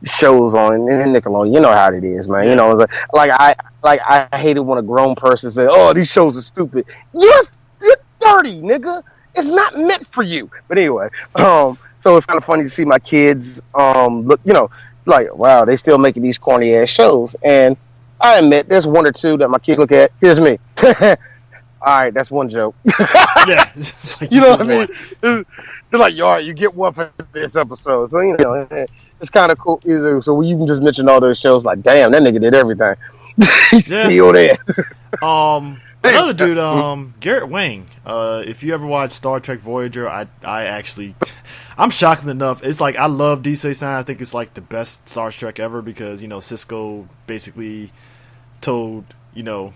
shows on Nickelodeon. You know how it is, man. You know, it's I hate it when a grown person says, "Oh, these shows are stupid." You're 30, nigga. It's not meant for you. But anyway, so it's kind of funny to see my kids look, you know, like, wow, they still making these corny ass shows. And I admit there's one or two that my kids look at. Here's me. All right, that's one joke. Yeah, like, you know what I mean? They're like, all right, you get one for this episode. So, you know, it's kind of cool. So when you can just mention all those shows, like, damn, that nigga did everything. He's still there. Another dude, Garrett Wang. If you ever watched Star Trek Voyager, I actually, I'm shocked enough. It's like, I love DC9. I think it's like the best Star Trek ever because, you know, Cisco basically told, you know,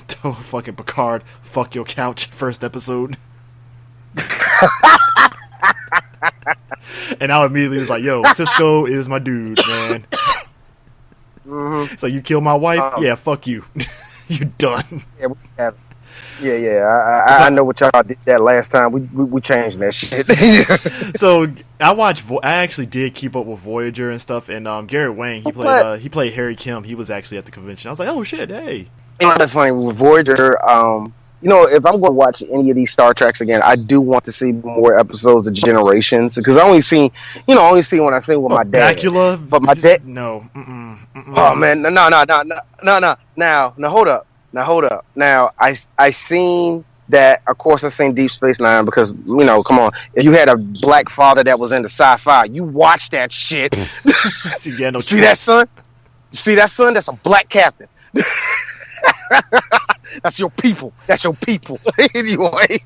told fucking Picard, fuck your couch, first episode. And I immediately was like, yo, Cisco is my dude, man. Mm-hmm. So you killed my wife? Yeah, fuck you. You done. Yeah, we have. Yeah. I know what y'all did that last time. We changed that shit. So I actually did keep up with Voyager and stuff, and Garrett Wang, he played Harry Kim. He was actually at the convention. I was like, oh shit, hey. You know, that's funny with Voyager. You know, if I'm going to watch any of these Star Treks again, I do want to see more episodes of Generations because I only see when I see with my dad. Dracula, but my dad. No. Oh man, no. Now hold up. Now I seen that. Of course, I seen Deep Space Nine because you know, come on. If you had a black father that was into sci-fi, you watch that shit. See that son? You see that son? That's a black captain. That's your people. Anyway,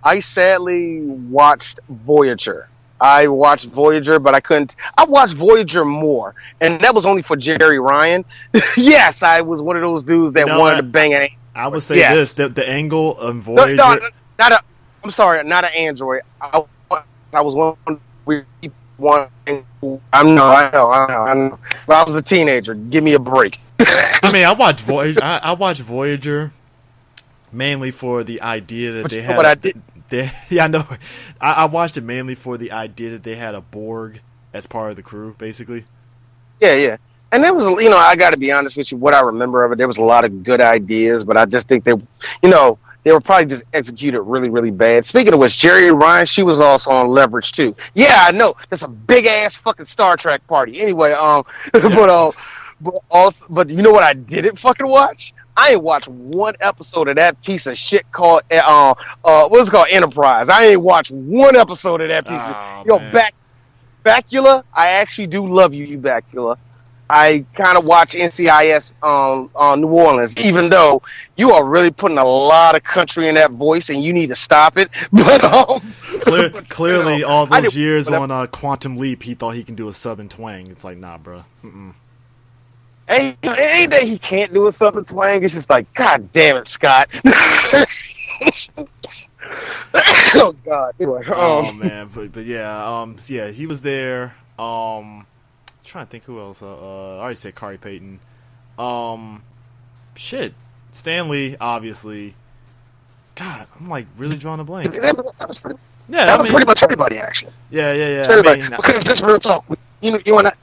I sadly watched Voyager. I watched Voyager, but I couldn't. I watched Voyager more, and that was only for Jerry Ryan. Yes, I was one of those dudes that wanted to bang an. I would say this: the angle of Voyager. I'm sorry, not an android. I was one. I know. But I was a teenager. Give me a break. I mean, I watched Voyager. I watched Voyager mainly for the idea that they had. What I did. Yeah, I know. I watched it mainly for the idea that they had a Borg as part of the crew, basically. Yeah. And there was, you know, I got to be honest with you. What I remember of it, there was a lot of good ideas, but I just think they were probably just executed really, really bad. Speaking of which, Jerry Ryan, she was also on Leverage too. Yeah, I know. That's a big ass fucking Star Trek party. Anyway, but you know what I didn't fucking watch? I ain't watched one episode of that piece of shit called what's it called, Enterprise. I ain't watched one episode of that piece. Yo, Bacula, I actually do love you, Bacula. I kind of watch NCIS on New Orleans, even though you are really putting a lot of country in that voice, and you need to stop it. But clearly, you know, all those years on Quantum Leap, he thought he can do a Southern twang. It's like, nah, bro. Ain't that he can't do a Southern twang? It's just like, God damn it, Scott. Oh God. Anyway, man, but yeah, he was there. Trying to think who else. I already said Kari Payton. Stanley, obviously. God, I'm like really drawing a blank. That was pretty much everybody, actually. Yeah. Everybody, because just real talk, you and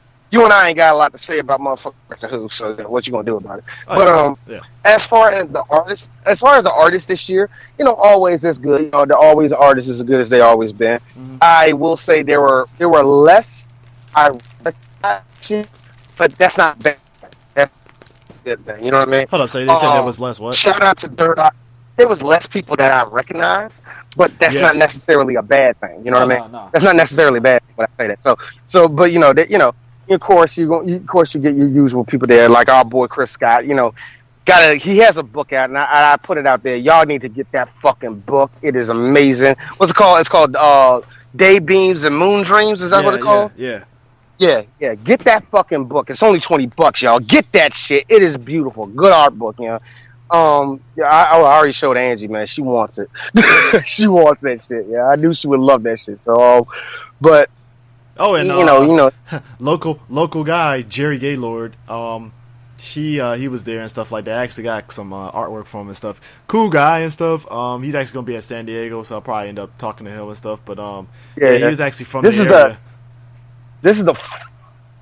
I ain't got a lot to say about motherfucker Who, so what you gonna do about it? As far as the artists this year, you know, always is good. You know, the artists is as good as they always been. Mm-hmm. I will say there were less. But that's not bad. That's a good thing. You know what I mean? Hold up, so they said there was less what? Shout out to Dirt Eye. There was less people that I recognize, but that's not necessarily a bad thing. You know what I mean? No. That's not necessarily a bad thing when I say that. So, but of course you get your usual people there, like our boy Chris Scott. You know, he has a book out, and I put it out there. Y'all need to get that fucking book. It is amazing. What's it called? It's called Daybeams and Moon Dreams. Is that what it's called? Yeah. Yeah, get that fucking book. It's only $20, y'all. Get that shit. It is beautiful. Good art book, you know. I already showed Angie, man. She wants it. She wants that shit. Yeah, I knew she would love that shit. So, but and you know, local guy Jerry Gaylord. He was there and stuff like that. I actually got some artwork from him and stuff. Cool guy and stuff. He's actually gonna be at San Diego, so I'll probably end up talking to him and stuff. But he was actually from the area. This is the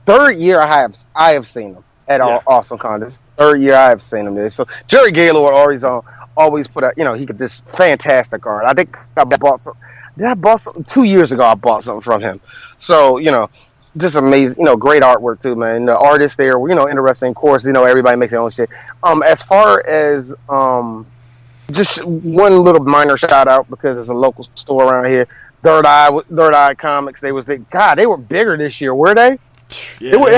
third year I have seen him at AwesomeCon. This is the third year I have seen him there. So Jerry Gaylord always put out, he got this fantastic art. I think I bought some. Did I bought something 2 years ago? I bought something from him. So just amazing, great artwork too, man. The artists there, interesting. Of course, everybody makes their own shit. As far as just one little minor shout out because it's a local store around here. Third Eye Comics. They were bigger this year, were they? Yeah, they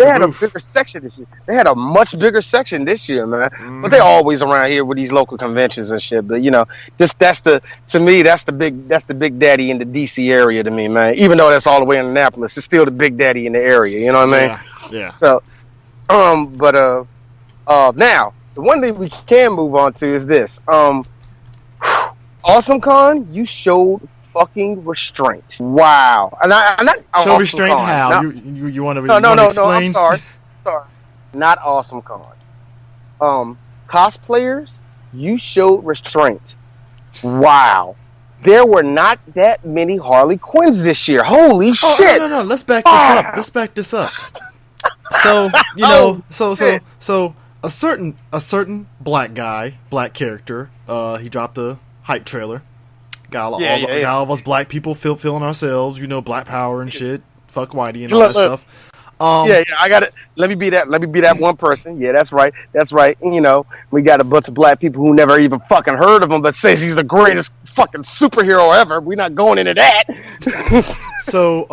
had a bigger section this year. They had a much bigger section this year, man. But they're always around here with these local conventions and shit. But that's the big daddy in the DC area to me, man. Even though that's all the way in Annapolis, it's still the big daddy in the area. You know what I mean? Yeah. So, now the one thing we can move on to is this. AwesomeCon, you showed fucking restraint. Wow. And so restraint how? You want to explain? No, I'm sorry. Not AwesomeCon. Cosplayers, you showed restraint. Wow. There were not that many Harley Quinns this year. Holy shit. No. Let's back this up. So, so a certain black character, he dropped a hype trailer. Got all of us black people feeling ourselves, black power and shit. Fuck Whitey and all that stuff. I got it. Let me be that one person. Yeah, that's right. We got a bunch of black people who never even fucking heard of him, but says he's the greatest fucking superhero ever. We're not going into that. So,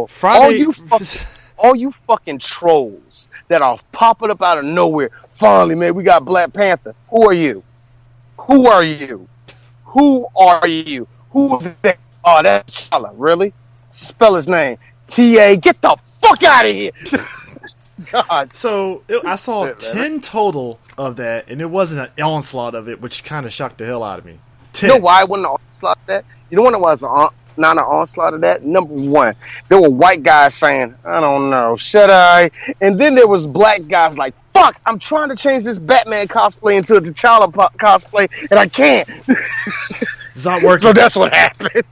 Friday, all you fucking trolls that are popping up out of nowhere. Finally, man, we got Black Panther. Who are you? Who's that? Oh, that's T'Challa. Really? Spell his name. T-A. Get the fuck out of here. God. So, I saw 10 total of that, and it wasn't an onslaught of it, which kind of shocked the hell out of me. 10. You know why it wasn't an onslaught of that? You know when it was not an onslaught of that? Number one, there were white guys saying, I don't know, should I? And then there was black guys like, fuck, I'm trying to change this Batman cosplay into a T'Challa cosplay, and I can't. It's not working. So that's what happened.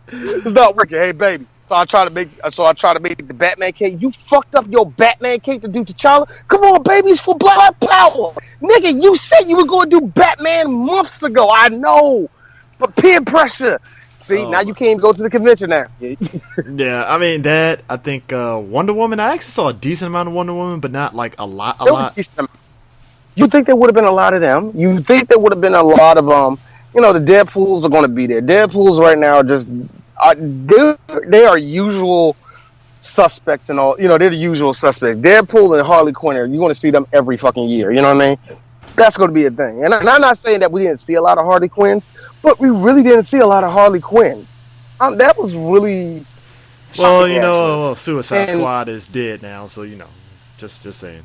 It's not working. Hey, baby. So I try to make the Batman cape. You fucked up your Batman cape to do T'Challa? Come on, baby, it's for black power. Nigga, you said you were going to do Batman months ago. I know. But peer pressure. See, now you can't even go to the convention now. Yeah, I mean, I think Wonder Woman, I actually saw a decent amount of Wonder Woman, but not like a lot. You think there would have been a lot of them? You think there would have been a lot of, the Deadpools are going to be there. Deadpools right now are just, they are usual suspects and all, they're the usual suspects. Deadpool and Harley Quinn, you're going to see them every fucking year, you know what I mean? That's going to be a thing. And I'm not saying that we didn't see a lot of Harley Quinns, but we really didn't see a lot of Harley Quinn. That was really... Well, Suicide Squad is dead now, so, just saying.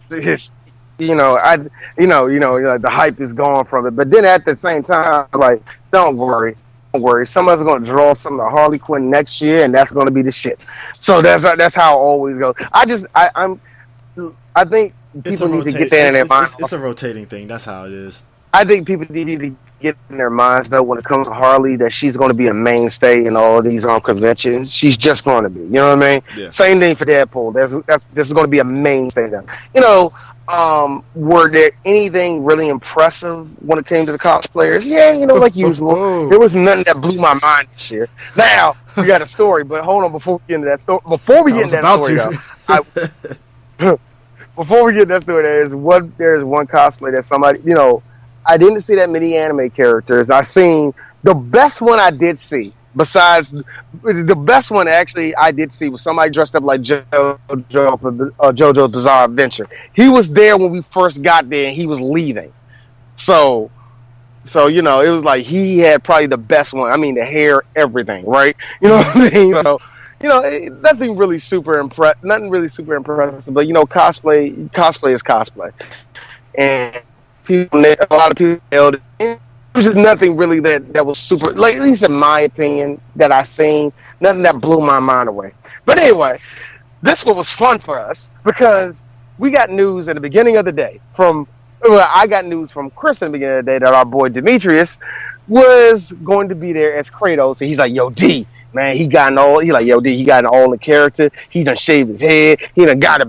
The hype is gone from it. But then at the same time, like, don't worry. Someone's going to draw some of the Harley Quinn next year, and that's going to be the shit. So that's how it always goes. I think people need to get that in their minds. It's a rotating thing. That's how it is. I think people need to get in their minds, though, when it comes to Harley, that she's going to be a mainstay in all of these conventions. She's just going to be. You know what I mean? Yeah. Same thing for Deadpool. This is going to be a mainstay then. Were there anything really impressive when it came to the cosplayers? Yeah, like usual. There was nothing that blew my mind this year. Now, we got a story, but hold on before we get into that story. Before we get into that story, there's one cosplay that somebody, I didn't see that many anime characters. I seen the best one I did see. Besides, the best one actually I did see was somebody dressed up like JoJo's Bizarre Adventure. He was there when we first got there, and he was leaving. So it was like he had probably the best one. I mean, the hair, everything, right? You know what I mean? So, nothing really super impressive. But cosplay is cosplay, and a lot of people nailed it. It was just nothing really that was super, like, at least in my opinion, that I seen. Nothing that blew my mind away. But anyway, this one was fun for us because we got news at the beginning of the day I got news from Chris in the beginning of the day that our boy Demetrius was going to be there as Kratos, and he's like, yo, D, man, he got all the character. He done shaved his head. He got the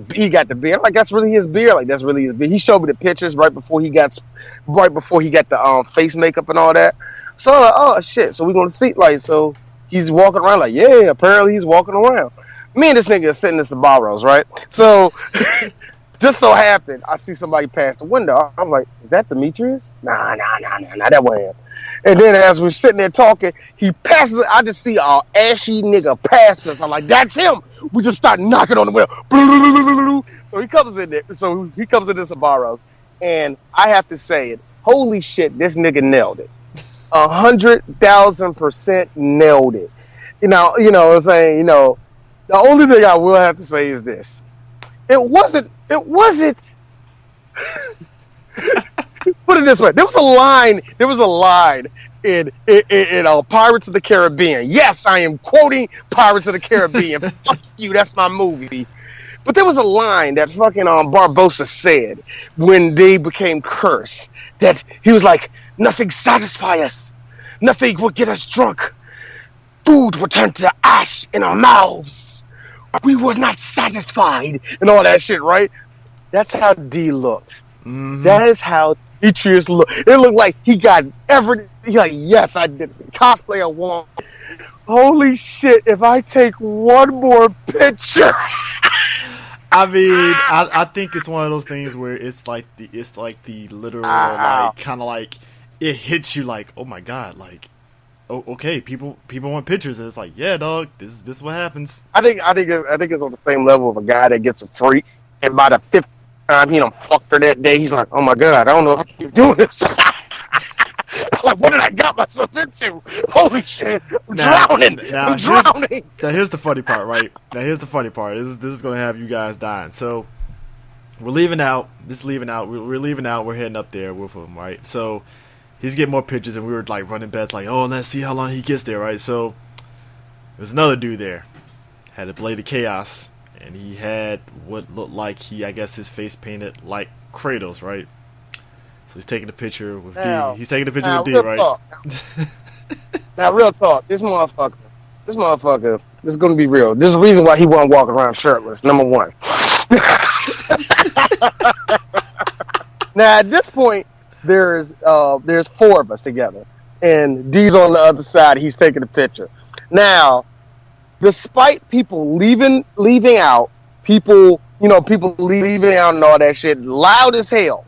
beard. I'm like, that's really his beard. Like, that's really his beard. He showed me the pictures right before he got the face makeup and all that. So I'm like, oh shit. So we're gonna see, like, so he's walking around like, yeah, apparently he's walking around. Me and this nigga are sitting in Sbarro's, right? So just so happened, I see somebody pass the window. I'm like, is that Demetrius? Nah, that wasn't him. And then as we're sitting there talking, he passes. I just see our ashy nigga pass us. I'm like, that's him. We just start knocking on the window. So he comes in there. So he comes into Sbarro's, and I have to say it. Holy shit, this nigga nailed it. 100,000% nailed it. You know what I'm saying? The only thing I will have to say is this. It wasn't put it this way. There was a line in Pirates of the Caribbean. Yes, I am quoting Pirates of the Caribbean. Fuck you, that's my movie. But there was a line that fucking Barbossa said when they became cursed. That he was like, nothing satisfies us. Nothing will get us drunk. Food will turn to ash in our mouths. We were not satisfied. And all that shit, right? That's how D looked. Mm-hmm. That is how Demetrius looked. It looked like he got everything. He's like, yes, I did. Cosplay I want. Holy shit, if I take one more picture. I mean, I think it's one of those things where it's like the literal, like, kind of like, it hits you like, oh my god, like, oh, okay, people want pictures, and it's like, yeah, dog, this is what happens. I think it's on the same level of a guy that gets a freak, and by the fifth time he done fucked her that day, he's like, oh my god, I don't know if I keep doing this. Like, what did I got myself into? Holy shit, I'm drowning. Now here's the funny part, right? This is gonna have you guys dying. So we're leaving out. We're heading up there with him, right? So he's getting more pictures, and we were like running bets, like, oh, let's see how long he gets there, right? So there's another dude there, had a Blade of Chaos, and he had what looked like I guess his face painted like Kratos, right? So he's taking a picture with D. He's taking a picture with D, right? Now, real talk. This motherfucker, this is going to be real. There's a reason why he won't walk around shirtless, number one. Now, at this point, there's 4 of us together. And D's on the other side. He's taking a picture. Now, despite people leaving out, people leaving out and all that shit, loud as hell,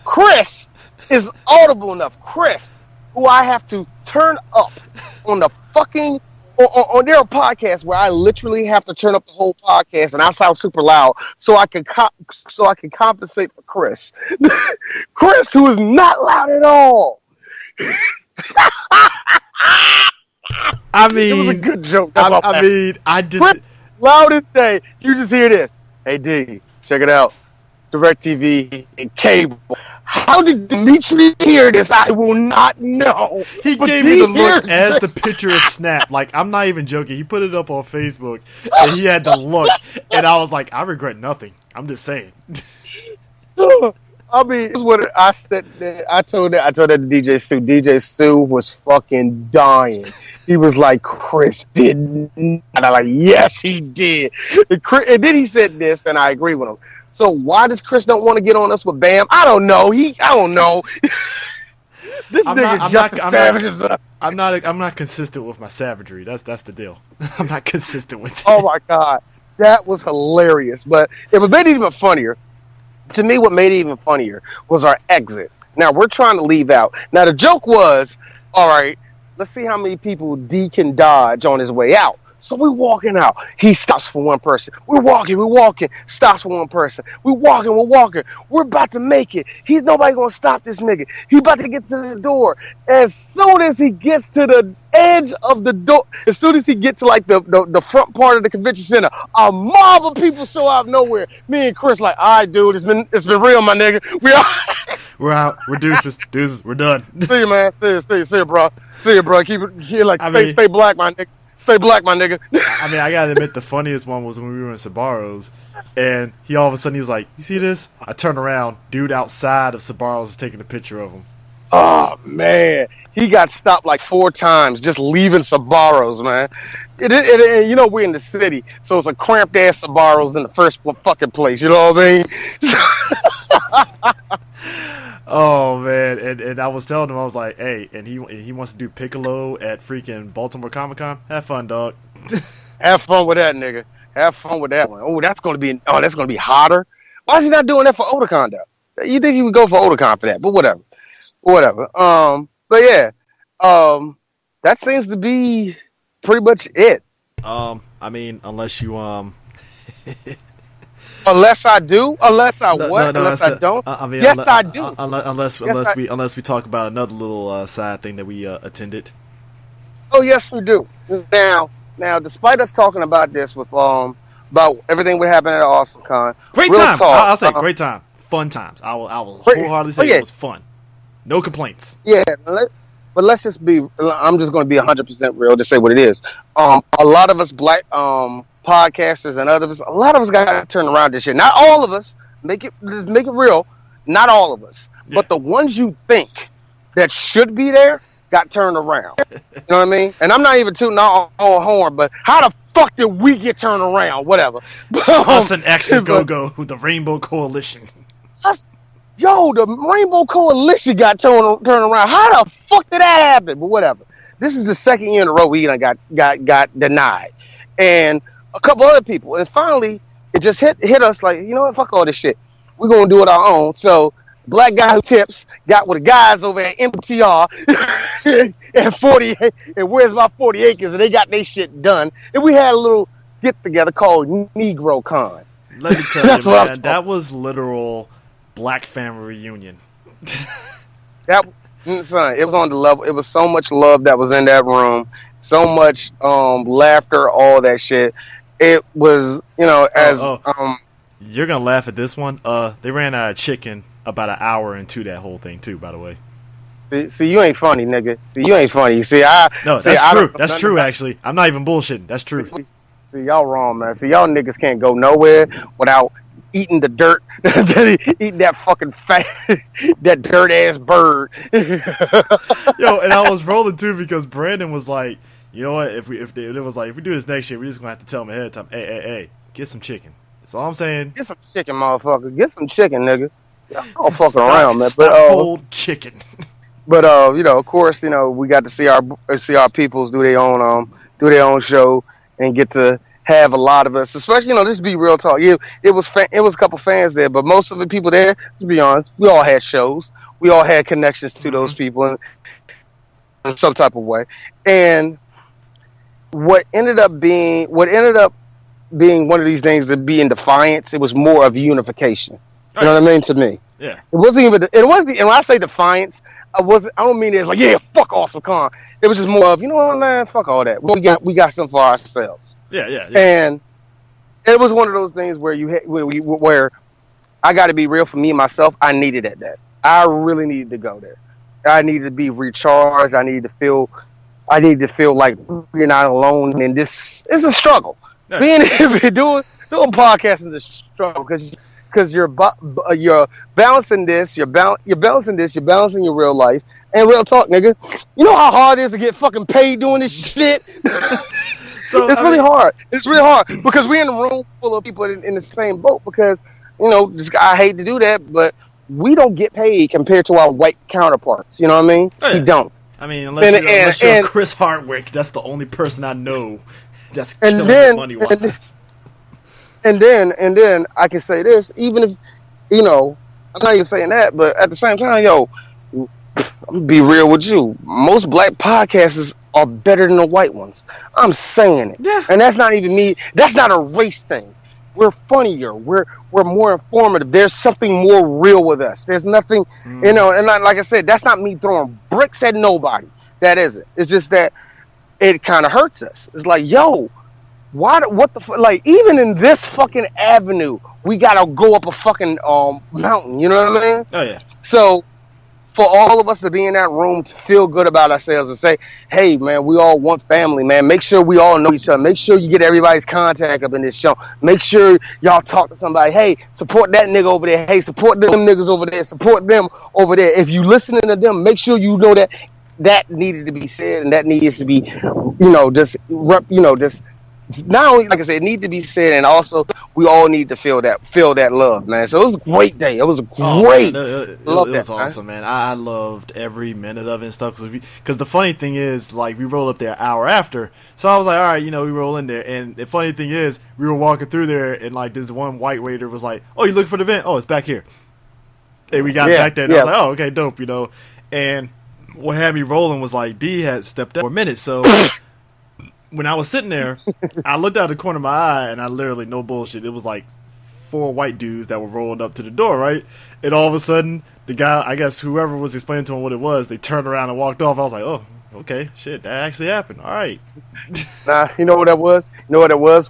Chris is audible enough. Chris, who I have to turn up on the fucking on their podcast where I literally have to turn up the whole podcast and I sound super loud so I can compensate for Chris. Chris, who is not loud at all. I mean, it was a good joke. Chris, loud as day. You just hear this. Hey D, check it out. DirecTV and cable. How did Dimitri hear this? I will not know. He gave me the look as the picture is snapped. Like, I'm not even joking. He put it up on Facebook, and he had the look, and I was like, I regret nothing. I'm just saying. I mean, it's what I said. I told that to DJ Sue. DJ Sue was fucking dying. He was like, Chris didn't. And I'm like, yes, he did. And then he said this, and I agree with him. So why does Chris don't want to get on us with Bam? I don't know. I don't know. I'm not consistent with my savagery. That's the deal. I'm not consistent with it. Oh my god, that was hilarious. But it made it even funnier. To me, what made it even funnier was our exit. Now we're trying to leave out. Now the joke was, all right, let's see how many people D can dodge on his way out. So we're walking out. He stops for one person. We're walking. Stops for one person. We're walking. We're about to make it. Nobody gonna stop this nigga. He about to get to the door. As soon as he gets to the edge of the door, as soon as he gets to like the front part of the convention center, a mob of people show out of nowhere. Me and Chris like, all right, dude, it's been real, my nigga. We're out. We're deuces. We're done. See you, man. See you, bro. Keep it here, like, stay black, my nigga. Stay black, my nigga. I mean, I gotta admit, the funniest one was when we were in Sbarro's, and all of a sudden he was like, "You see this?" I turn around, dude outside of Sbarro's is taking a picture of him. Oh man, he got stopped like 4 times just leaving Sabaros, man. You know we're in the city, so it's a cramped ass Sabaros in the first fucking place. You know what I mean? Oh man, and I was telling him, I was like, hey, and he wants to do Piccolo at freaking Baltimore Comic-Con. Have fun, dog. Have fun with that, nigga. Have fun with that one. Oh, that's gonna be hotter. Why is he not doing that for Otakon though? You think he would go for Otakon for that? But whatever. But yeah, that seems to be pretty much it. I mean, unless you Unless I do, unless I don't. I mean, yes, I do. Unless we talk about another little side thing that we attended. Oh yes, we do. Now, despite us talking about this with about everything that happened at AwesomeCon, great time. I'll say great time, fun times. I will wholeheartedly say it was fun. No complaints. Yeah, but let's just be. I'm just going to be 100% real to say what it is. A lot of us black podcasters and others, a lot of us got to turn around this shit. Not all of us. Make it real. Not all of us, but the ones you think that should be there got turned around. You know what I mean? And I'm not even tooting on horn, but how the fuck did we get turned around? Whatever. Us and Action Go-Go, the Rainbow Coalition. The Rainbow Coalition got turned around. How the fuck did that happen? But whatever. This is the second year in a row we got denied. And a couple other people. And finally, it just hit us like, you know what? Fuck all this shit. We're going to do it our own. So, black guy who tips got with the guys over at MTR and where's my 40 acres, and they got their shit done. And we had a little get together called NegroCon. Let me tell you, man, that was literal black family reunion. Son, it was on the level. It was so much love that was in that room, so much laughter, all that shit. It was, you're gonna laugh at this one. They ran out of chicken about an hour into that whole thing too, by the way. See, you ain't funny, nigga. See, you ain't funny. That's true. That's true, actually. I'm not even bullshitting. That's true. See, y'all wrong, man. See, y'all niggas can't go nowhere without eating the dirt, eating that fucking that dirt ass bird. Yo, and I was rolling too because Brandon was like, you know what? If we do this next year, we're just gonna have to tell them ahead of time. Hey, get some chicken. That's all I'm saying. Get some chicken, motherfucker. Get some chicken, nigga. Don't fuck around, man. But cold chicken. But of course, we got to see our peoples do their own show and get to have a lot of us, especially just be real talk. It was a couple fans there, but most of the people there, to be honest, we all had shows. We all had connections to those people in some type of way. And what ended up being one of these things to be in defiance, it was more of unification. You know what I mean? To me, yeah. It wasn't. And when I say defiance, I don't mean it's like fuck AwesomeCon. It was just more of man, fuck all that. We got something for ourselves. Yeah. And it was one of those things where where I got to be real for me and myself. I needed that. I really needed to go there. I needed to be recharged. I needed to feel like you're not alone in this. It's a struggle. Yeah. Doing podcasting is a struggle because you're balancing this, you're balancing your real life and real talk, nigga. You know how hard it is to get fucking paid doing this shit. So it's really hard. It's really hard because we're in a room full of people in the same boat. Because I hate to do that, but we don't get paid compared to our white counterparts. You know what I mean? Oh, yeah. We don't. I mean, unless you're Chris Hardwick, that's the only person I know that's killing money wise. And then I can say this, even if I'm not even saying that, but at the same time, I'm gonna be real with you. Most black podcasters are better than the white ones. I'm saying it. Yeah. And that's not even me. That's not a race thing. We're funnier. We're more informative. There's something more real with us. There's nothing, and like I said, that's not me throwing bricks at nobody. That isn't. It's just that it kind of hurts us. It's like, what the fuck? Like, even in this fucking avenue, we gotta go up a fucking mountain. You know what I mean? Oh yeah. So for all of us to be in that room to feel good about ourselves and say, hey, man, we all want family, man. Make sure we all know each other. Make sure you get everybody's contact up in this show. Make sure y'all talk to somebody. Hey, support that nigga over there. Hey, support them niggas over there. Support them over there. If you listening to them, make sure you know that needed to be said, and that needs to be, just not only, like I said, it needs to be said, and also we all need to feel that love, man. So it was a great day. It was a great. It was awesome, man. I loved every minute of it and stuff. Because the funny thing is, like, we rolled up there an hour after, so I was like, all right, we roll in there. And the funny thing is, we were walking through there, and like this one white waiter was like, "Oh, you looking for the vent? Oh, it's back here." And we got back there, and I was like, "Oh, okay, dope," And what had me rolling was like Dee had stepped out for a minute, so. When I was sitting there, I looked out the corner of my eye, and I literally, no bullshit, it was like 4 white dudes that were rolling up to the door, right? And all of a sudden, the guy, I guess whoever was explaining to him what it was, they turned around and walked off. I was like, oh, okay, shit, that actually happened. All right. Nah, you know what that was?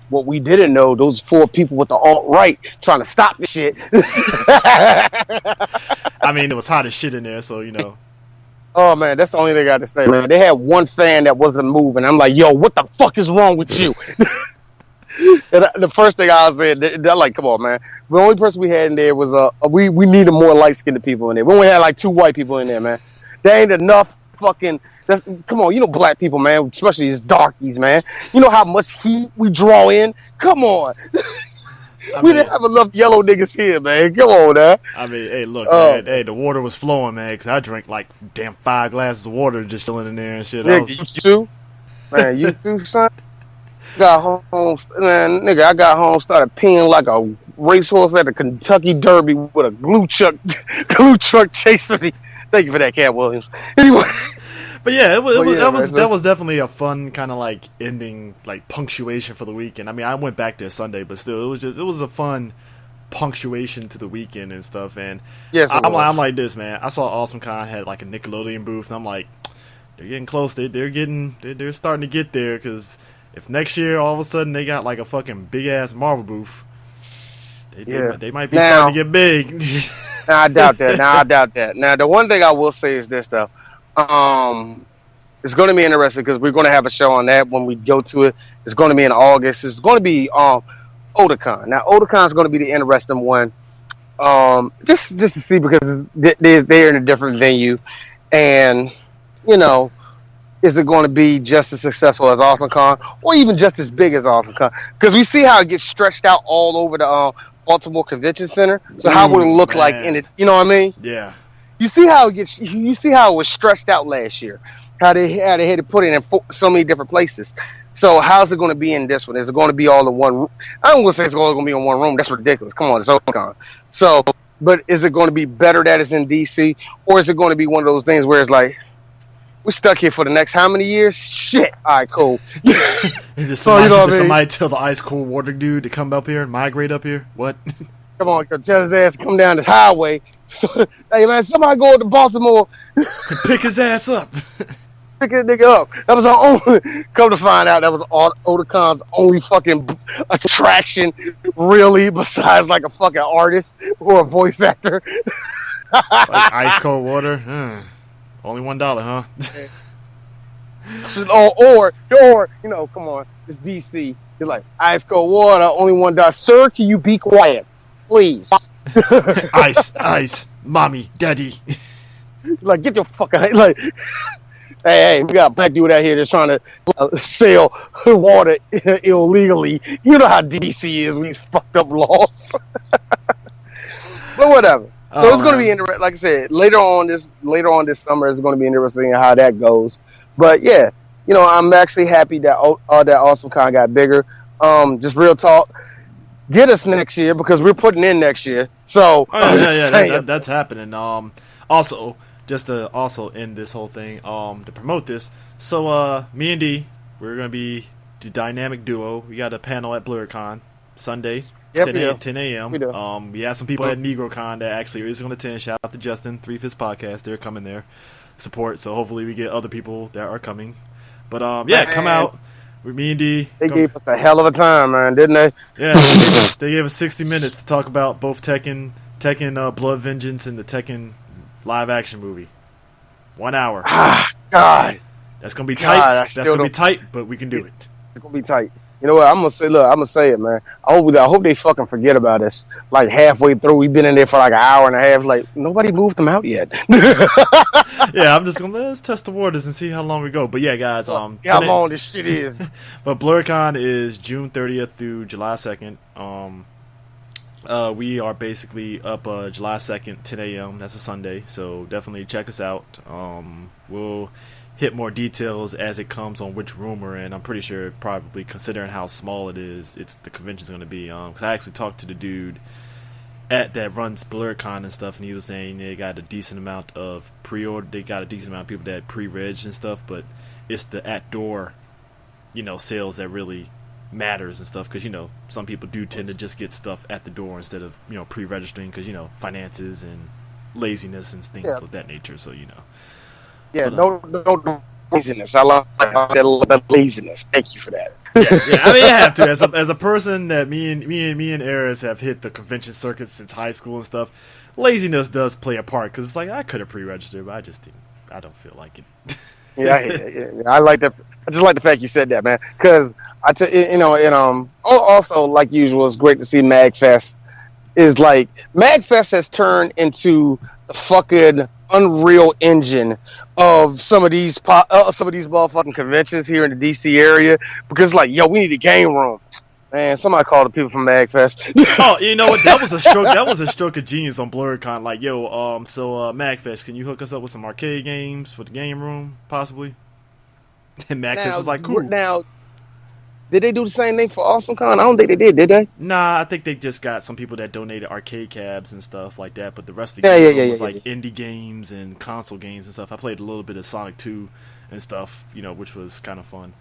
What we didn't know, those 4 people with the alt-right trying to stop the shit. I mean, it was hot as shit in there, so, Oh, man, that's the only thing I got to say, man. They had one fan that wasn't moving. I'm like, yo, what the fuck is wrong with you? And the first thing I said, they're like, come on, man. The only person we had in there was, we needed more light-skinned people in there. We only had like 2 white people in there, man. There ain't enough fucking, come on, black people, man, especially these darkies, man. You know how much heat we draw in? Come on. We didn't have enough yellow niggas here, man. Come on, man. I mean, hey, look, man. Hey, the water was flowing, man, because I drank like damn 5 glasses of water just chilling in there and shit. Nigga, you too? Man, you too, son? Got home, man, nigga, I got home, started peeing like a racehorse at the Kentucky Derby with a glue truck chasing me. Thank you for that, Cat Williams. Anyway. But yeah, that was definitely a fun kind of like ending, like punctuation for the weekend. I mean, I went back there Sunday, but still, it was a fun punctuation to the weekend and stuff. And yes, I'm like this, man. I saw AwesomeCon had like a Nickelodeon booth, and I'm like, they're getting close. They're starting to get there, because if next year all of a sudden they got like a fucking big ass Marvel booth, they might be starting to get big. I doubt that. Now, the one thing I will say is this, though. It's going to be interesting because we're going to have a show on that when we go to it. It's going to be in August. It's going to be AwesomeCon. Now, AwesomeCon is going to be the interesting one, just to see, because they're in a different venue, and is it going to be just as successful as AwesomeCon, or even just as big as AwesomeCon? Because we see how it gets stretched out all over the Baltimore Convention Center. So how would it look like in it? You know what I mean? Yeah. You see how it was stretched out last year, how they had to put it in so many different places. So how's it going to be in this one? Is it going to be all in one room? I don't want to say it's all going to be in one room. That's ridiculous. Come on, it's AwesomeCon. So, but is it going to be better that it's in DC, or is it going to be one of those things where it's like, we're stuck here for the next how many years? Shit. All right, cool. Somebody tell the ice cold water dude to come up here and migrate up here? What? Come on, tell his ass to come down this highway. Hey, man, somebody go to Baltimore. Pick his ass up. Pick that nigga up. That was our only, come to find out, that was AwesomeCon's only fucking attraction, really, besides like a fucking artist or a voice actor. Like ice cold water? Only $1, huh? So, or come on, it's DC. You're like, ice cold water, only $1. Sir, can you be quiet, please? Ice, mommy, daddy. Like, get your fucking like. Hey, we got a black dude out here that's trying to sell water illegally. You know how DC is with these fucked up laws. But whatever. So it's going to be interesting. Like I said, later on this summer, it's going to be interesting how that goes. But yeah, I'm actually happy that that AwesomeCon got bigger. Just real talk. Get us next year, because we're putting in next year. So that's happening. Also, just to also end this whole thing, to promote this. So me and Dee, we're gonna be the dynamic duo. We got a panel at BlurCon Sunday. Yep, 10 a.m. We have some people at NegroCon that actually is going to attend. Shout out to Justin, 3 Fifths Podcast. They're coming there, support. So hopefully we get other people that are coming. But come out with me and Dee. They gave us a hell of a time, man, didn't they? Yeah, they gave us 60 minutes to talk about both Tekken Blood Vengeance and the Tekken live action movie. 1 hour. Ah, God. That's gonna be tight. That's gonna be tight, but we can do it. It's gonna be tight. You know what? I'm gonna say. Look, I'm gonna say it, man. I hope they fucking forget about us. Like halfway through, we've been in there for like an hour and a half. Like nobody moved them out yet. Yeah, I'm just gonna let's test the waters and see how long we go. But yeah, guys, how long this shit is. But BlurCon is June 30th through July 2nd. We are basically up July 2nd, 10 a.m. That's a Sunday, so definitely check us out. We'll hit more details as it comes on which room we're in. I'm pretty sure, probably considering how small it is, the convention's going to be. Because I actually talked to the dude that runs BlurCon and stuff, and he was saying they got a decent amount of pre-order. They got a decent amount of people that pre-reg and stuff, but it's the at-door, sales that really matters and stuff, because some people do tend to just get stuff at the door instead of pre-registering, because finances and laziness and things of that nature. So yeah, no laziness. I love that laziness. Thank you for that. Yeah, I mean, you have to. As a person that me and Aris have hit the convention circuit since high school and stuff, laziness does play a part, because it's like I could have pre-registered, but I just didn't. I don't feel like it. Yeah, I like that. I just like the fact you said that, man, because also like usual, it's great to see MagFest. Is like MagFest has turned into the fucking Unreal Engine of some of these motherfucking conventions here in the DC area, because like, yo, we need a game room. Man, somebody called the people from MagFest. Oh, you know what? That was a stroke. That was a stroke of genius on BlurCon. Like, yo, MagFest, can you hook us up with some arcade games for the game room, possibly? And MagFest was like, cool. Now, did they do the same thing for AwesomeCon? I don't think they did they? Nah, I think they just got some people that donated arcade cabs and stuff like that. But the rest of the game was like indie games and console games and stuff. I played a little bit of Sonic 2 and stuff, which was kind of fun.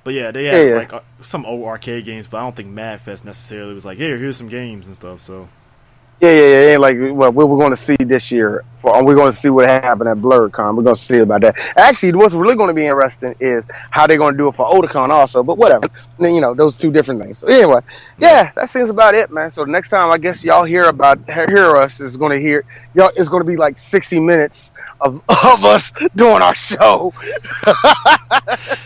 But yeah, they had like some old arcade games, but I don't think MagFest necessarily was like, here's some games and stuff. So yeah. Like what we're going to see this year, we're going to see what happened at BlurCon. We're going to see about that. Actually, what's really going to be interesting is how they're going to do it for OdaCon also. But whatever, those two different things. So anyway, that seems about it, man. So the next time I guess y'all hear us is going to be like 60 minutes of us doing our show.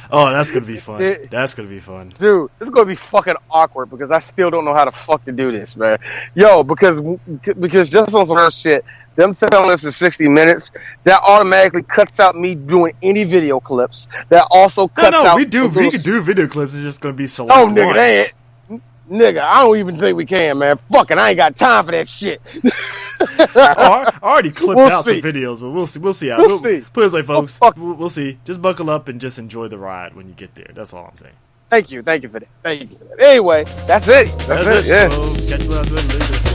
Oh, that's gonna be fun. That's gonna be fun, dude. It's gonna be fucking awkward because I still don't know how the fuck to do this, man. Yo, because just on some real shit, them telling us in 60 minutes, that automatically cuts out me doing any video clips. That also cuts out. We can do video clips. It's just gonna be select. Oh, nigga, nigga, I don't even think we can, man. Fucking, I ain't got time for that shit. I already clipped out some videos, but we'll see. We'll see. Put it this way, folks. We'll see. Just buckle up and just enjoy the ride when you get there. That's all I'm saying. Thank you for that. Anyway, that's it. That's it. Yeah. So, catch you later.